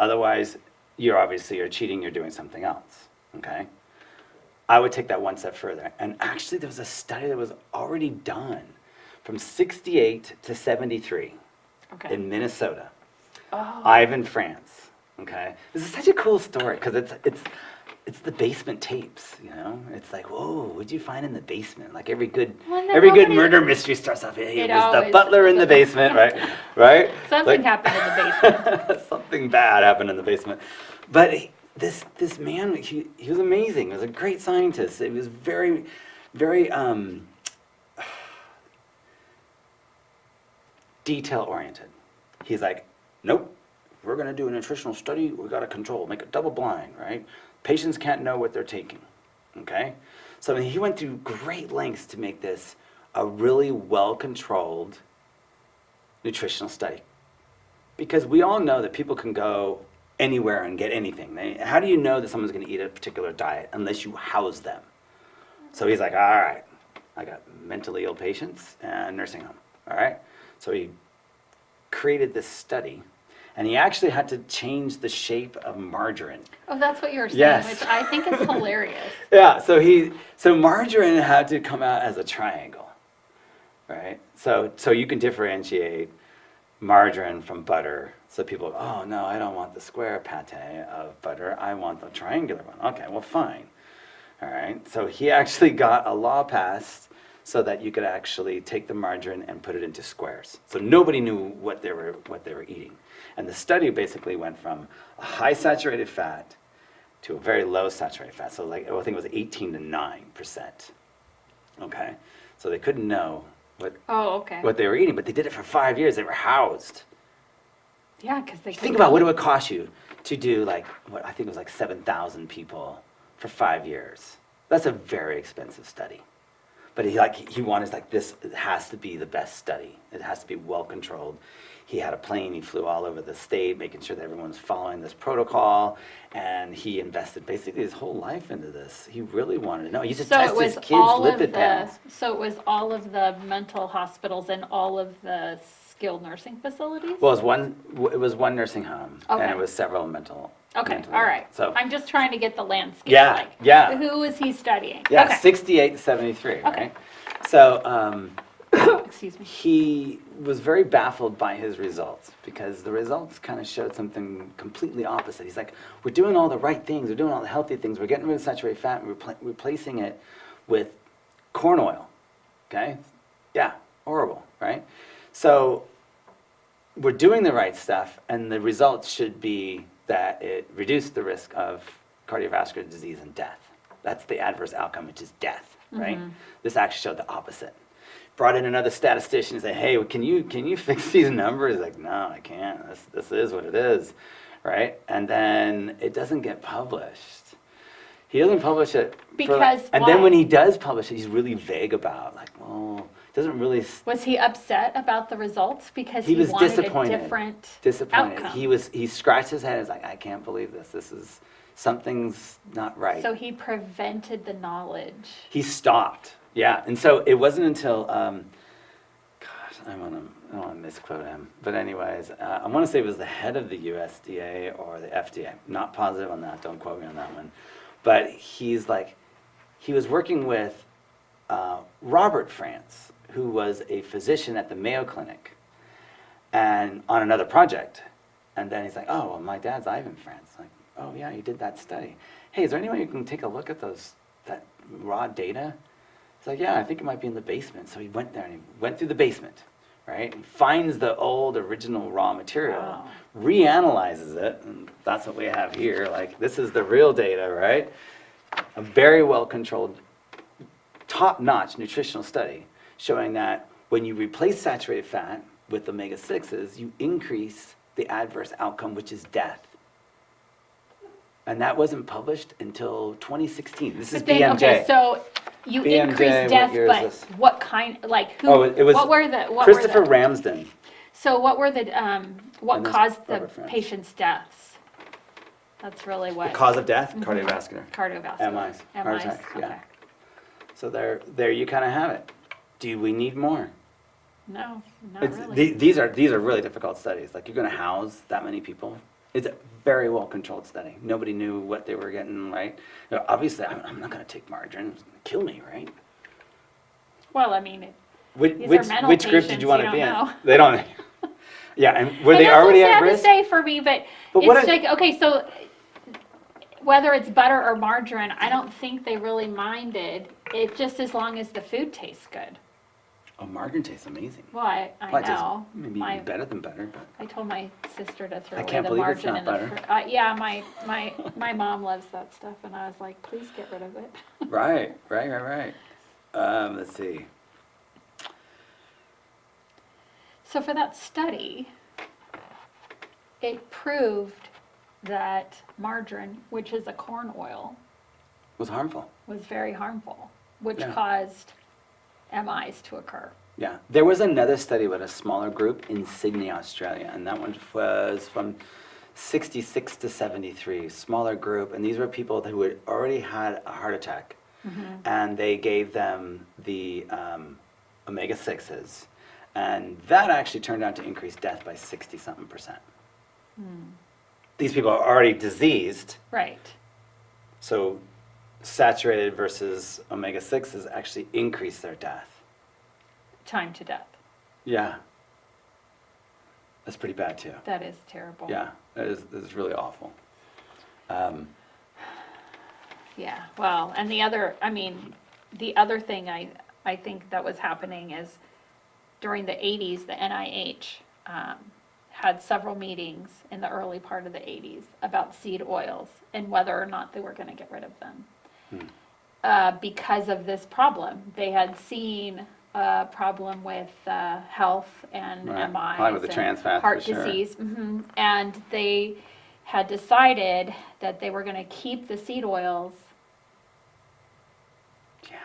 A: Otherwise, you're cheating, you're doing something else, okay? I would take that one step further. And actually, there was a study that was already done from 68 to 73 in Minnesota. Ivan, France, okay? This is such a cool story because it's the basement tapes, you know? It's like, whoa, what'd you find in the basement? Like every good murder mystery starts off, it was the butler in the basement, right? Right?
B: Something happened in the basement.
A: Something bad happened in the basement. But this man, he was amazing. He was a great scientist. He was very, very detail-oriented. He's like, nope, we're going to do a nutritional study. We got to control, make it double blind, right? Patients can't know what they're taking, okay? So he went through great lengths to make this a really well-controlled nutritional study. Because we all know that people can go anywhere and get anything. How do you know that someone's going to eat a particular diet unless you house them? So he's like, all right, I got mentally ill patients and nursing home, all right? So he created this study, and he actually had to change the shape of margarine.
B: Oh, that's what you were saying,
A: Yes.
B: which I think is hilarious.
A: Yeah, so margarine had to come out as a triangle, right? So you can differentiate margarine from butter. So people, oh no, I don't want the square pate of butter. I want the triangular one. Okay, well fine. All right. So he actually got a law passed so that you could actually take the margarine and put it into squares. So nobody knew what they were eating. And the study basically went from a high saturated fat to a very low saturated fat. So I think it was 18 to 9%. Okay. So they couldn't know what they were eating, but they did it for 5 years. They were housed.
B: Yeah, because they
A: think about what it would cost you to do what I think it was 7,000 people for 5 years. That's a very expensive study. But he wanted this has to be the best study. It has to be well controlled. He had a plane, he flew all over the state, making sure that everyone's following this protocol, and he invested basically his whole life into this. He really wanted to know. He used to test his kids' lipid panels.
B: So it was all of the mental hospitals and all of the skilled nursing facilities?
A: Well, it was one nursing home, and it was several mental.
B: Okay, all right. So I'm just trying to get the landscape.
A: Yeah.
B: Who was he studying?
A: Yeah,
B: okay.
A: 68 to 73,
B: okay.
A: right? So
B: excuse me.
A: He was very baffled by his results because the results kind of showed something completely opposite. He's like, we're doing all the right things, we're doing all the healthy things, we're getting rid of saturated fat, and we're replacing it with corn oil, okay? Yeah, horrible, right? So we're doing the right stuff, and the results should be that it reduced the risk of cardiovascular disease and death. That's the adverse outcome, which is death, right? This actually showed the opposite. Brought in another statistician and said, hey, can you fix these numbers? He's like, no, I can't. This is what it is, right? And then it doesn't get published. He doesn't publish it. And then when he does publish it, he's really vague about, doesn't really.
B: Was he upset about the results because he
A: was
B: wanted
A: disappointed.
B: a different
A: Disappointed.
B: outcome?
A: He scratched his head. He's like, I can't believe this. Something's not right.
B: So he prevented the knowledge.
A: He stopped. Yeah, and so it wasn't until, I don't want to misquote him, but anyways, I want to say it was the head of the USDA or the FDA. Not positive on that. Don't quote me on that one. But he was working with Robert France, who was a physician at the Mayo Clinic, and on another project. And then he's like, oh, well, my dad's Ivan France. Like, oh yeah, you did that study. Hey, is there any way you can take a look at that raw data? He's like, yeah, I think it might be in the basement. So he went there and he went through the basement, right? He finds the old original raw material,
B: Wow.
A: reanalyzes it, and that's what we have here. Like, this is the real data, right? A very well-controlled, top-notch nutritional study showing that when you replace saturated fat with omega-6s, you increase the adverse outcome, which is death. And that wasn't published until 2016. This is
B: But then,
A: BMJ.
B: okay, so you
A: BMJ,
B: increase
A: what
B: death,
A: year is
B: but
A: this?
B: what kind, like who,
A: Oh, it was
B: what were the,
A: Christopher Ramsden.
B: so what were the, what
A: And this
B: caused the
A: Robert France.
B: patient's deaths? That's really what.
A: The cause of death, cardiovascular.
B: Cardiovascular.
A: MIs, heart
B: MIs,
A: attacks, yeah.
B: okay.
A: So there you kind of have it. Do we need more?
B: No, not really.
A: These are really difficult studies. Like, you're going to house that many people. It's a very well controlled study. Nobody knew what they were getting right. You know, obviously, I'm not going to take margarine. It's going to kill me, right?
B: Well, I mean,
A: Which
B: These are mental
A: group did
B: patients,
A: you want
B: you
A: to be
B: don't
A: in?
B: know.
A: They don't. Yeah, and were
B: and
A: they
B: that's
A: already
B: so
A: at
B: sad
A: risk?
B: to say for me, but
A: But what
B: it's
A: are-
B: like, okay, so whether it's butter or margarine, I don't think they really minded. It just as long as the food tastes good.
A: Oh, margarine tastes amazing.
B: Well, I
A: Probably tastes
B: know.
A: maybe even better than butter, but
B: I told my sister to throw
A: I
B: away
A: can't
B: the
A: believe it's
B: margarine
A: not
B: in the
A: butter.
B: yeah, my mom loves that stuff, and I was like, please get rid of it.
A: right. Let's see.
B: So for that study, it proved that margarine, which is a corn oil,
A: It was harmful.
B: was very harmful, which
A: Yeah.
B: caused MIs to occur.
A: Yeah, there was another study with a smaller group in Sydney, Australia, and that one was from 66 to 73, smaller group, and these were people who had already had a heart attack, and they gave them the omega-6s, and that actually turned out to increase death by 60-something%. These people are already diseased,
B: Right.
A: so saturated versus omega-6s actually increase their death.
B: Time to death.
A: Yeah. That's pretty bad too.
B: That is terrible.
A: Yeah, that is really awful.
B: Yeah, well, and the other thing I think that was happening is during the 80s, the NIH had several meetings in the early part of the 80s about seed oils and whether or not they were going to get rid of them. Because of this problem. They had seen a problem with health and
A: Right.
B: MIs
A: Probably with the
B: and
A: trans fats,
B: heart
A: for sure.
B: disease. And they had decided that they were going to keep the seed oils.
A: Yeah,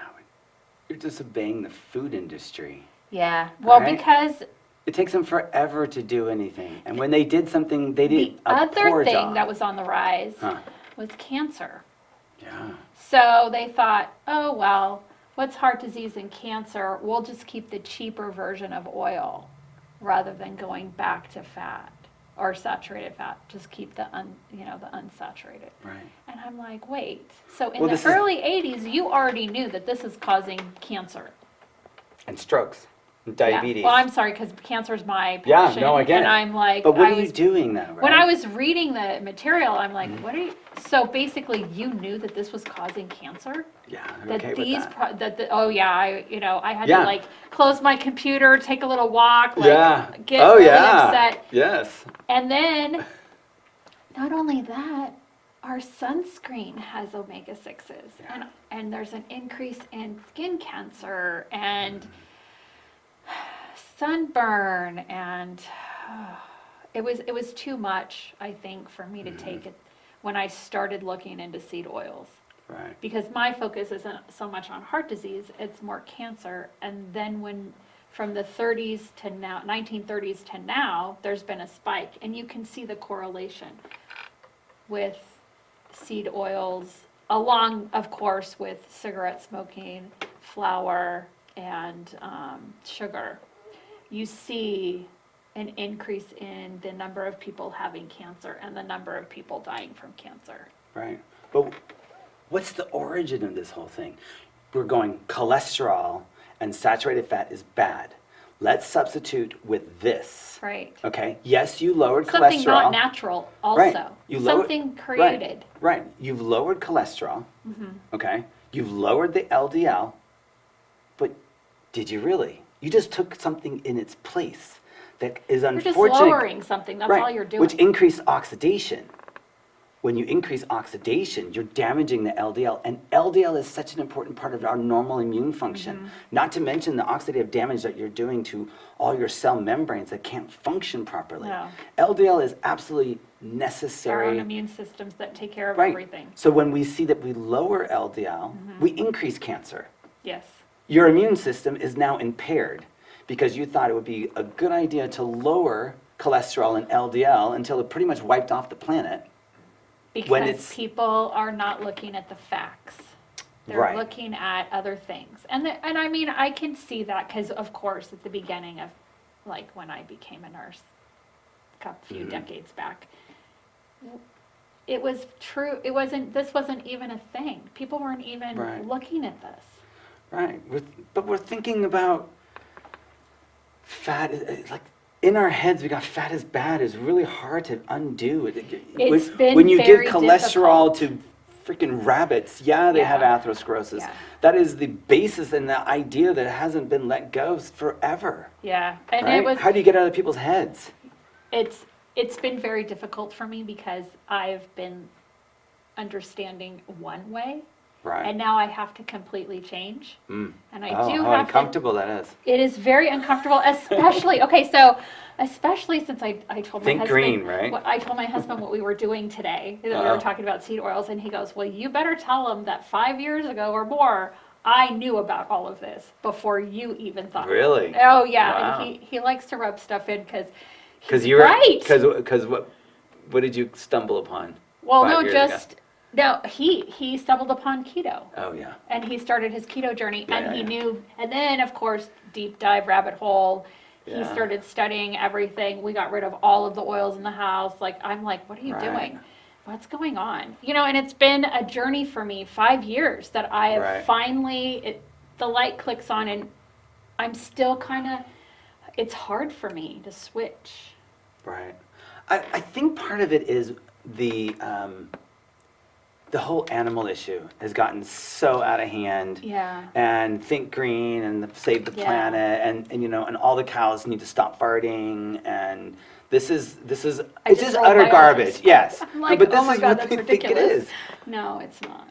A: you're disobeying the food industry.
B: Yeah, well,
A: Right.
B: because
A: It takes them forever to do anything. And when they did something, they
B: the
A: did a
B: other
A: poor
B: thing
A: job.
B: that was on the rise
A: Huh.
B: was cancer.
A: Yeah.
B: So they thought, oh, well, what's heart disease and cancer? We'll just keep the cheaper version of oil rather than going back to fat or saturated fat. Just keep the the unsaturated.
A: Right.
B: And I'm like, wait. So in
A: Well,
B: the
A: this is-
B: early 80s, you already knew that this is causing cancer.
A: And strokes, and
B: Yeah.
A: diabetes.
B: Well, I'm sorry, because cancer is my
A: Yeah,
B: passion.
A: no, I get
B: and
A: it.
B: I'm like,
A: But what
B: I
A: are you
B: was
A: doing though, right?
B: when I was reading the material, I'm like, what are you? So basically, you knew that this was causing cancer.
A: Yeah, I'm
B: That
A: okay
B: these,
A: with that.
B: oh yeah, I had
A: Yeah.
B: to like close my computer, take a little walk, like
A: Yeah.
B: get
A: Oh,
B: really
A: yeah.
B: upset,
A: Yes.
B: and then not only that, our sunscreen has omega-6s,
A: Yeah.
B: and there's an increase in skin cancer and sunburn, and it was too much, I think, for me to take it when I started looking into seed oils.
A: Right.
B: Because my focus isn't so much on heart disease, it's more cancer. And then when, from the 30s to now, 1930s to now, there's been a spike. And you can see the correlation with seed oils, along, of course, with cigarette smoking, flour, and sugar. you see an increase in the number of people having cancer and the number of people dying from cancer.
A: Right. But what's the origin of this whole thing? We're going cholesterol and saturated fat is bad. Let's substitute with this.
B: Right.
A: Okay. Yes, you lowered
B: Something
A: cholesterol.
B: not natural also.
A: Right.
B: Something created.
A: Right. You've lowered cholesterol. Okay. You've lowered the LDL. But did you really? You just took something in its place that is unfortunate.
B: You're just lowering something. That's all you're doing.
A: Which increased oxidation. When you increase oxidation, you're damaging the LDL. And LDL is such an important part of our normal immune function. Not to mention the oxidative damage that you're doing to all your cell membranes that can't function properly.
B: No.
A: LDL is absolutely necessary.
B: Our own immune systems that take care of everything.
A: So when we see that we lower LDL, we increase cancer.
B: Yes.
A: Your immune system is now impaired because you thought it would be a good idea to lower cholesterol and LDL until it pretty much wiped off the planet.
B: Because people are not looking at the facts. They're looking at other things. And I mean, I can see that because, of course, at the beginning of, like, when I became a nurse a few decades back, it was true. This wasn't even a thing. People weren't even looking at this.
A: Right. But we're thinking about fat. It's like, in our heads, we got fat is bad. It's really hard to undo.
B: It's been
A: when you give
B: very
A: cholesterol
B: difficult.
A: to freaking rabbits, they have atherosclerosis.
B: Yeah.
A: That is the basis and the idea that hasn't been let go forever.
B: Yeah, and
A: Right?
B: it was.
A: How do you get out of people's heads?
B: It's been very difficult for me because I've been understanding one way.
A: Right.
B: And now I have to completely change. And I do
A: how
B: have
A: uncomfortable that is.
B: It is very uncomfortable, especially since I told my
A: Think
B: husband.
A: green, right?
B: I told my husband what we were doing today. That we were talking about seed oils, and he goes, "Well, you better tell him that 5 years ago or more, I knew about all of this before you even thought."
A: Really?
B: Oh yeah,
A: Wow.
B: and he likes to rub stuff in
A: Because you were
B: right.
A: Because what did you stumble upon?
B: Well,
A: 5
B: no,
A: years
B: just.
A: ago?
B: No, he stumbled upon keto.
A: Oh yeah.
B: And he started his keto journey, and he
A: Yeah.
B: knew, and then of course, deep dive rabbit hole. He
A: Yeah.
B: started studying everything. We got rid of all of the oils in the house. I'm like, what are you doing? What's going on? And it's been a journey for me, 5 years that I have finally, the light clicks on, and I'm still it's hard for me to switch.
A: Right. I think part of it is the whole animal issue has gotten so out of hand.
B: Yeah.
A: And think green and save the planet and all the cows need to stop farting and this is it's just utter garbage. Yes.
B: I'm like,
A: but this
B: oh my
A: is
B: God,
A: what
B: that's
A: they
B: ridiculous.
A: think it is.
B: No, it's not.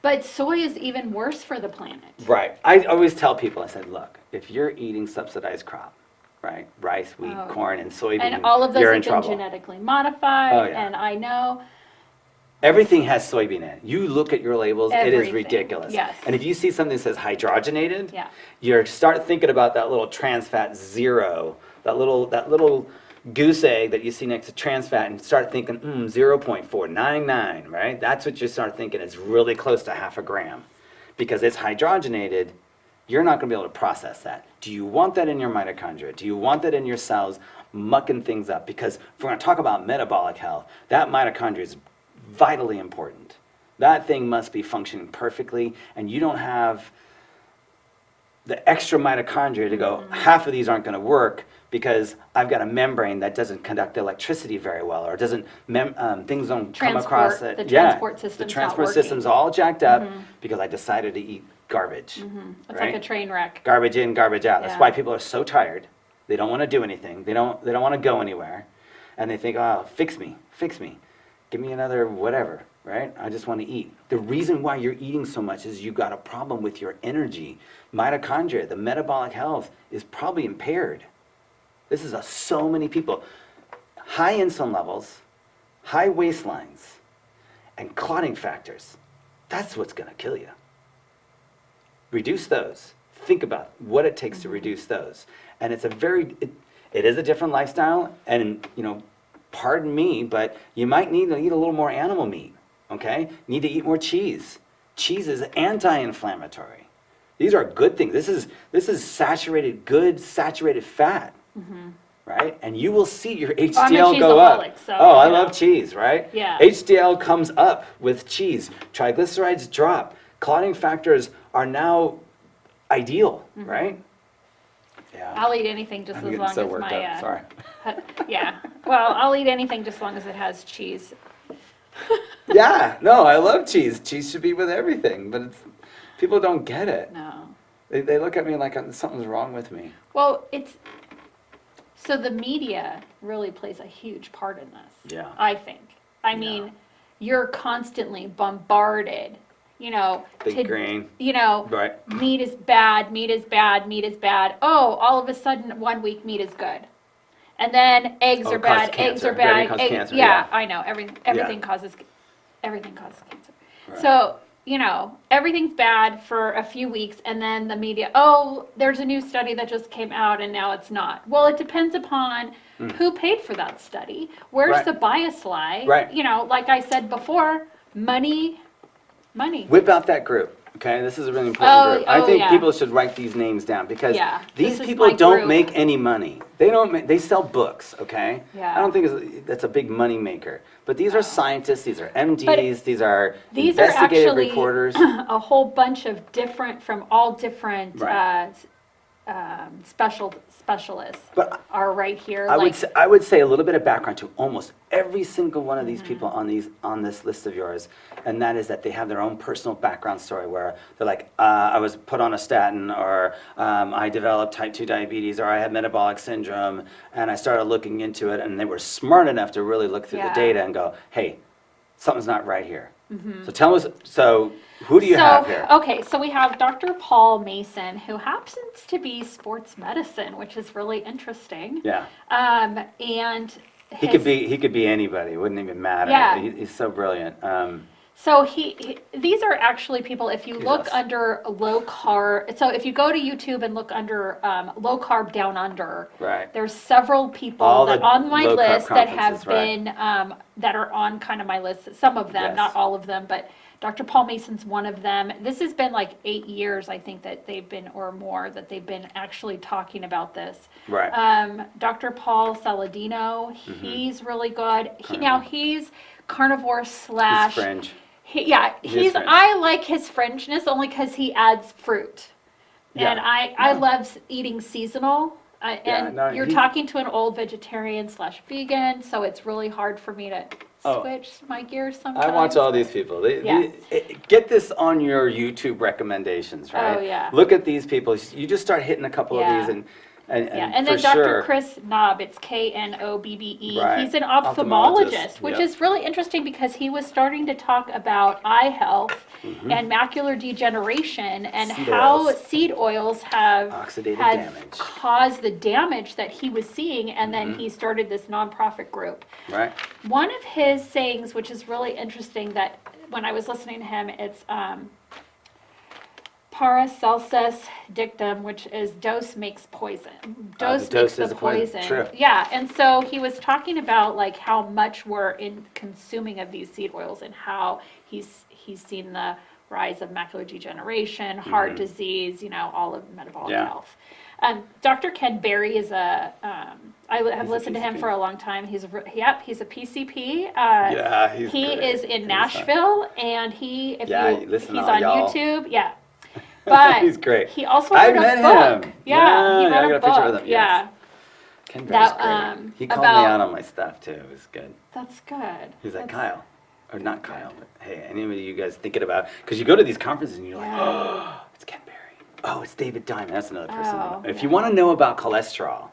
B: But soy is even worse for the planet.
A: Right. I always tell people, I said, look, if you're eating subsidized crop, right, rice, wheat, corn, and soybean,
B: and all of those
A: you're
B: have
A: in
B: been
A: trouble.
B: genetically modified.
A: Oh, yeah.
B: And I know.
A: Everything has soybean in it. You look at your labels, it is
B: Everything.
A: ridiculous.
B: Yes.
A: And if you see something that says hydrogenated,
B: Yeah. you
A: start thinking about that little trans fat 0, that little goose egg that you see next to trans fat, and start thinking, 0.499, right? That's what you start thinking. It's really close to half a gram. Because it's hydrogenated, you're not going to be able to process that. Do you want that in your mitochondria? Do you want that in your cells mucking things up? Because if we're going to talk about metabolic health, that mitochondria is vitally important. That thing must be functioning perfectly, and you don't have the extra mitochondria to go, half of these aren't going to work because I've got a membrane that doesn't conduct electricity very well, or doesn't things don't come across it.
B: The transport system's
A: the
B: not
A: transport
B: working.
A: system's all jacked up because I decided to eat garbage.
B: It's like a train wreck.
A: Garbage in, garbage out. That's
B: Yeah.
A: why people are so tired. They don't want to do anything. They don't want to go anywhere, and they think, oh, fix me, give me another whatever. Right? I just want to eat. The reason why you're eating so much is you've got a problem with your energy. Mitochondria, the metabolic health, is probably impaired. This is so many people. High insulin levels, high waistlines, and clotting factors. That's what's going to kill you. Reduce those. Think about what it takes to reduce those. And it's it is a different lifestyle, and pardon me, but you might need to eat a little more animal meat. Okay? Need to eat more cheese. Cheese is anti-inflammatory. These are good things. This is saturated, good saturated fat. right? And you will see your
B: I'm a
A: HDL go up.
B: cheeseaholic, so,
A: I
B: you know.
A: love cheese, right?
B: Yeah.
A: HDL comes up with cheese. Triglycerides drop. Clotting factors are now ideal, right? Yeah.
B: I'll eat anything just
A: I'm
B: as
A: getting
B: long
A: so
B: as
A: worked
B: my,
A: up. Sorry.
B: yeah. Well, I'll eat anything just as long as it has cheese.
A: Yeah, no, I love cheese. Cheese should be with everything, but people don't get it.
B: No.
A: They look at me like something's wrong with me.
B: Well, so the media really plays a huge part in this.
A: Yeah.
B: I think. I mean, you're constantly bombarded,
A: Big grain. Right.
B: meat is bad, meat is bad, meat is bad. Oh, all of a sudden 1 week meat is good. And then eggs are bad, eggs are bad.
A: Cancer,
B: yeah, I know. Everything causes cancer.
A: Right.
B: So, everything's bad for a few weeks, and then the media, there's a new study that just came out and now it's not. Well, it depends upon who paid for that study. Where's
A: Right.
B: the bias lie?
A: Right.
B: Like I said before, money.
A: Whip out that group. Okay, this is a really important group. I think
B: yeah.
A: people should write these names down because
B: Yeah,
A: these
B: this is
A: people
B: my
A: don't
B: group.
A: make any money. They sell books, okay?
B: Yeah.
A: I don't think that's a big money maker. But these are scientists, these are MDs, these are
B: These are
A: investigative
B: actually
A: reporters.
B: a whole bunch of from all different
A: Right.
B: specialists
A: But
B: are right here.
A: I would say a little bit of background to almost every single one of these people on this list of yours, and that is that they have their own personal background story where they're like, I was put on a statin, or I developed type 2 diabetes, or I had metabolic syndrome, and I started looking into it, and they were smart enough to really look through the data and go, hey, something's not right here. So tell us, who do you have here?
B: Okay, so we have Dr. Paul Mason, who happens to be sports medicine, which is really interesting.
A: Yeah.
B: And
A: He could be anybody. It wouldn't even matter.
B: Yeah.
A: He's so brilliant.
B: So these are actually people, if you look
A: us.
B: under low carb, so if you go to YouTube and look under low carb down under,
A: Right.
B: there's several people
A: All
B: that
A: the
B: on my
A: low carb
B: list that have
A: conferences, right.
B: been, that are on kind of my list, some of them,
A: Yes.
B: not all of them, but Dr. Paul Mason's one of them. This has been like 8 years, I think, that they've been, or more, that they've been actually talking about this.
A: Right.
B: Dr. Paul Saladino, he's really good. He's carnivore slash.
A: He's fringe.
B: He's
A: fringe.
B: I like his fringeness only because he adds fruit. And
A: Yeah.
B: I love eating seasonal. And
A: no,
B: you're
A: he's-
B: talking to an old vegetarian slash vegan, so it's really hard for me to switch my gears sometimes.
A: I watch all these people. Get this on your YouTube recommendations, right?
B: Oh, yeah.
A: Look at these people. You just start hitting a couple of these, and
B: and
A: for
B: then Dr.
A: sure,
B: Chris Knob, it's Knobbe.
A: Right.
B: He's an
A: Ophthalmologist,
B: ophthalmologist, which
A: yep.
B: is really interesting because he was starting to talk about eye health and macular degeneration and
A: Seed
B: how
A: oils.
B: seed oils have
A: Oxidative
B: had
A: damage.
B: caused the damage that he was seeing, and then he started this nonprofit group.
A: right?
B: One of his sayings, which is really interesting, that when I was listening to him, it's Paracelsus dictum, which is dose makes poison. Dose
A: the
B: makes
A: dose is
B: the
A: a poison.
B: poison.
A: True.
B: Yeah, and so he was talking about like how much we're in consuming of these seed oils and how he's seen the rise of macular degeneration, heart disease, all of metabolic
A: Yeah.
B: health. Dr. Ken Berry is I have listened to him
A: PCP.
B: for a long time. He's a PCP.
A: Yeah, he's
B: He
A: great.
B: is in
A: He's
B: Nashville, and he's
A: listen,
B: on
A: all y'all.
B: YouTube. Yeah. But
A: He's great.
B: he also
A: I
B: wrote
A: met
B: a book.
A: him.
B: Yeah, he
A: Yeah, I
B: wrote
A: got
B: a
A: a picture
B: book.
A: with him,
B: Yeah,
A: yes. Ken Berry's
B: That,
A: great. He called me
B: about-
A: out on my stuff too. It was good.
B: that's good.
A: He's like,
B: That's-
A: Kyle, or not Kyle, but hey, anybody you guys thinking about? Because you go to these conferences and you're like, oh, it's Ken Berry. Oh, it's David Diamond. That's another person.
B: Oh,
A: If you want to know about cholesterol,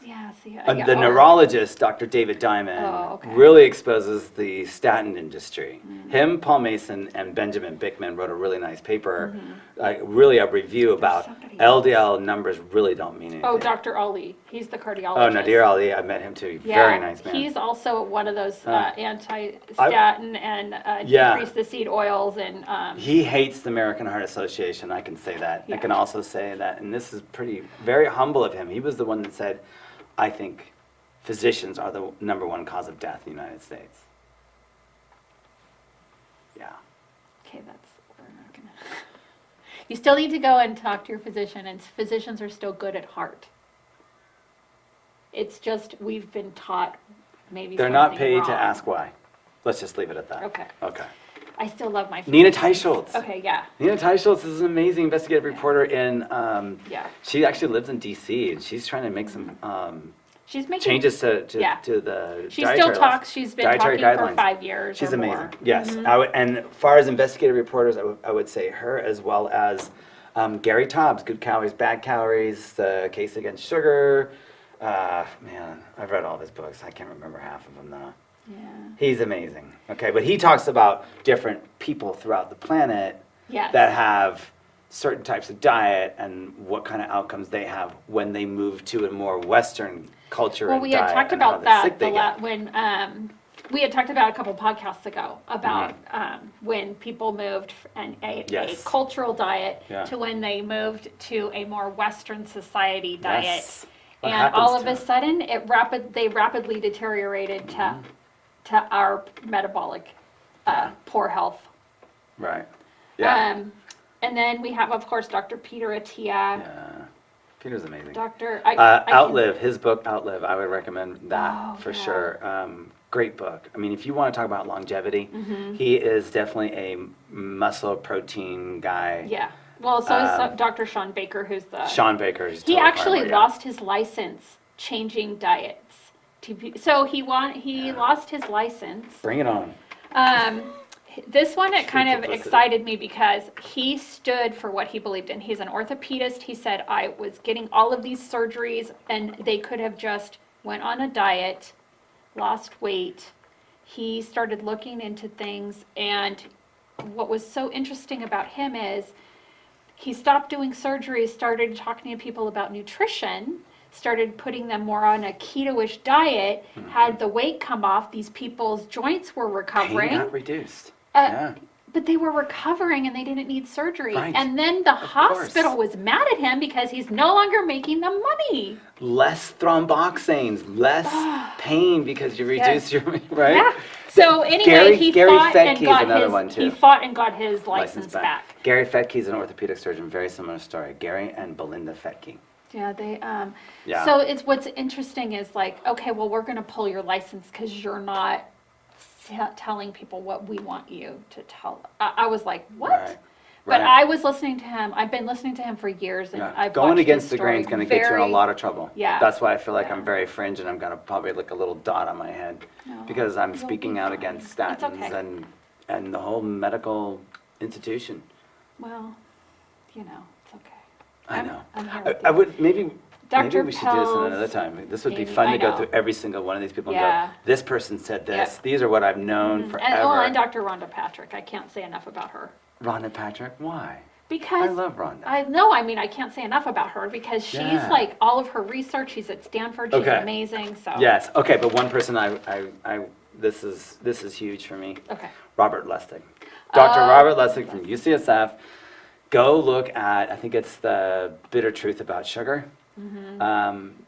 B: Yeah, see,
A: the neurologist, Dr. David Diamond,
B: Oh, okay.
A: really exposes the statin industry. Him, Paul Mason, and Benjamin Bickman wrote a really nice paper, really a review about
B: somebody
A: LDL numbers really don't mean anything.
B: Oh, Dr. Ali. He's the cardiologist.
A: Oh, Nadir Ali, I met him too.
B: Yeah,
A: Very nice man.
B: He's also one of those anti-statin and
A: Yeah.
B: decrease the seed oils and
A: He hates the American Heart Association, I can say that. I
B: Yeah.
A: can also say that, and this is very humble of him. He was the one that said, I think physicians are the #1 cause of death in the United States. Yeah.
B: okay, we're not gonna. You still need to go and talk to your physician, and physicians are still good at heart. It's just, we've been taught maybe
A: They're not
B: something
A: paid
B: wrong.
A: to ask why. Let's just leave it at that.
B: Okay.
A: Okay.
B: I still love my
A: Nina
B: physicians.
A: Teicholz.
B: Okay, yeah.
A: Nina Teicholz is an amazing investigative reporter in,
B: Yeah.
A: she actually lives in DC, and she's trying to make some
B: She's making
A: changes to
B: Yeah.
A: the
B: She
A: dietary
B: still
A: laws.
B: talks. She's been
A: Dietary
B: talking for
A: guidelines.
B: 5 years.
A: She's
B: or
A: amazing.
B: more.
A: Yes, and as far as investigative reporters, I would say her, as well as Gary Taubes, Good Calories, Bad Calories, The Case Against Sugar. Man, I've read all of his books. I can't remember half of them now.
B: Yeah.
A: He's amazing. Okay, but he talks about different people throughout the planet
B: Yes.
A: that have certain types of diet and what kind of outcomes they have when they move to a more Western culture
B: Well,
A: and
B: we
A: diet
B: had talked
A: and how
B: about
A: the sick
B: that
A: they get.
B: when we had talked about a couple podcasts ago about when people moved and ate
A: Yes.
B: a cultural diet
A: Yeah.
B: to when they moved to a more Western society diet.
A: Yes. What
B: And
A: happens
B: all of
A: to
B: a
A: them?
B: sudden, they rapidly deteriorated to our metabolic poor health.
A: Right. Yeah.
B: And then we have, of course, Dr. Peter Attia.
A: Yeah. Peter's amazing.
B: Dr.
A: Outlive, his book Outlive, I would recommend that
B: Oh,
A: for
B: yeah.
A: sure. Great book. I mean, if you want to talk about longevity,
B: Mm-hmm.
A: he is definitely a muscle protein guy.
B: Yeah. Well, so is Dr. Sean Baker, who's the...
A: Sean Baker. He's
B: He
A: totally
B: actually
A: fine, yeah.
B: lost his license changing diets. So he lost his license.
A: Bring it on.
B: This one, it kind of
A: publicity.
B: excited me because he stood for what he believed in. He's an orthopedist. He said, I was getting all of these surgeries and they could have just went on a diet, lost weight. He started looking into things, and what was so interesting about him is he stopped doing surgeries, started talking to people about nutrition, started putting them more on a keto-ish diet, had the weight come off, these people's joints were recovering.
A: Pain got reduced. Yeah.
B: But they were recovering and they didn't need surgery.
A: Right.
B: And then the hospital was mad at him because he's no longer making the money.
A: Less thromboxanes, less pain because you reduce
B: Yes.
A: your, right?
B: Yeah. So anyway, he
A: Gary
B: fought and
A: Fettke is
B: got
A: another
B: his
A: one, too.
B: he fought and got his license back.
A: Gary Fettke is an orthopedic surgeon, very similar story. Gary and Belinda Fettke.
B: Yeah, they
A: Yeah.
B: So it's what's interesting is like, okay, well, we're going to pull your license because you're not telling people what we want you to tell. I was like, what?
A: Right.
B: But
A: Right.
B: I was listening to him. I've been listening to him for years, and
A: Yeah.
B: I've
A: Going
B: watched
A: against
B: his
A: the grain is
B: story
A: going to get you in a
B: very-
A: lot of trouble.
B: Yeah.
A: That's why I feel like
B: Yeah.
A: I'm very fringe and I'm going to probably look a little dot on my head
B: No,
A: because I'm
B: you'll
A: speaking
B: be
A: out
B: fine.
A: against
B: It's
A: statins
B: okay.
A: and the whole medical institution.
B: Well, you know, it's okay.
A: I know.
B: I'm here
A: I,
B: with
A: I
B: you.
A: would maybe
B: Dr.
A: we should do this
B: Pell's,
A: another time. This would be
B: maybe,
A: fun
B: I
A: to go
B: know.
A: through every single one of these people
B: Yeah.
A: and go, this person said this.
B: Yep.
A: These are what I've known
B: And,
A: forever.
B: and Dr. Rhonda Patrick, I can't say enough about her.
A: Rhonda Patrick, why?
B: Because
A: I love Rhonda.
B: I know, I mean, I can't say enough about her because she's
A: Yeah.
B: like all of her research. She's at Stanford. She's
A: Okay.
B: amazing. So
A: Yes. Okay, but one person this is huge for me.
B: Okay.
A: Robert Lustig. Dr.
B: Oh,
A: Robert Lustig from UCSF. Go look at, I think it's The Bitter Truth About Sugar.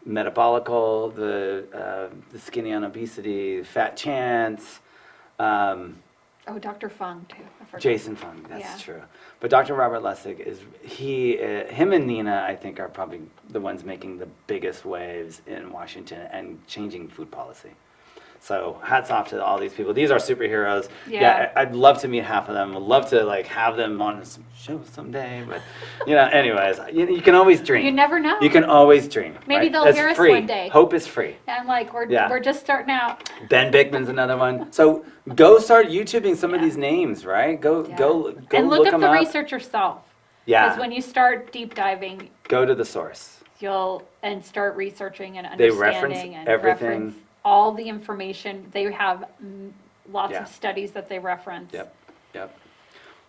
A: Metabolical, the skinny on obesity, fat chance.
B: Oh, Dr. Fung too. I forgot.
A: Jason Fung, that's
B: Yeah.
A: true. But Dr. Robert Lustig him and Nina, I think, are probably the ones making the biggest waves in Washington and changing food policy. So hats off to all these people. These are superheroes.
B: Yeah.
A: I'd love to meet half of them. I'd love to have them on some show someday. But anyways, you can always dream.
B: You never know.
A: You can always dream.
B: Maybe
A: right?
B: they'll
A: That's
B: hear us
A: free.
B: one day.
A: Hope is free.
B: And like we're
A: Yeah.
B: just starting out.
A: Ben Bickman's another one. So go start YouTubing some of
B: Yeah.
A: these names, right? Go
B: Yeah.
A: look
B: And look up
A: them
B: the
A: up.
B: research yourself.
A: Yeah.
B: Because when you start deep diving,
A: Go to the source.
B: you'll start researching and
A: They
B: understanding
A: reference
B: and
A: everything.
B: reference all the information. They have lots
A: Yeah.
B: of studies that they reference.
A: Yep.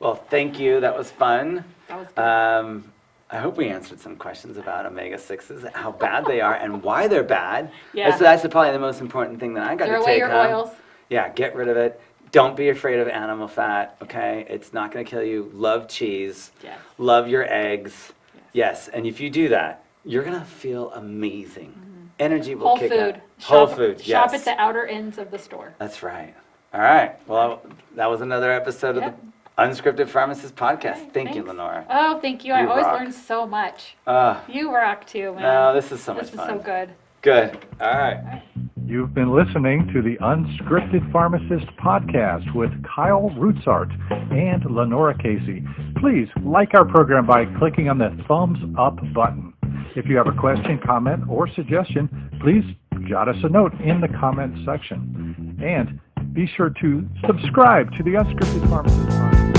A: Well, thank you. That was fun.
B: That was good.
A: I hope we answered some questions about omega-6s, how bad they are and why they're bad.
B: Yeah.
A: That's probably the most important thing that I got
B: Throw
A: to
B: away
A: take
B: your
A: home.
B: oils.
A: Yeah, get rid of it. Don't be afraid of animal fat, okay? It's not going to kill you. Love cheese.
B: Yes.
A: Love your eggs. Yes, and if you do that, you're going to feel amazing. Energy will
B: Whole
A: kick
B: food.
A: in. Whole
B: Shop-
A: food, yes.
B: Shop at the outer ends of the store.
A: That's right. All right. Well, that was another episode of
B: Yep.
A: the Unscripted Pharmacist Podcast.
B: Okay,
A: Thank you,
B: thanks.
A: Lenora.
B: Oh, thank you. I
A: You
B: always
A: rock.
B: learn so much.
A: Uh,
B: You rock too, man.
A: no, this is so much
B: This is
A: fun.
B: so good.
A: Good. All right.
C: You've been listening to the Unscripted Pharmacist Podcast with Kyle Rootsaert and Lenora Casey. Please like our program by clicking on the thumbs up button. If you have a question, comment, or suggestion, please jot us a note in the comment section. And be sure to subscribe to the Unscripted Pharmacist Podcast.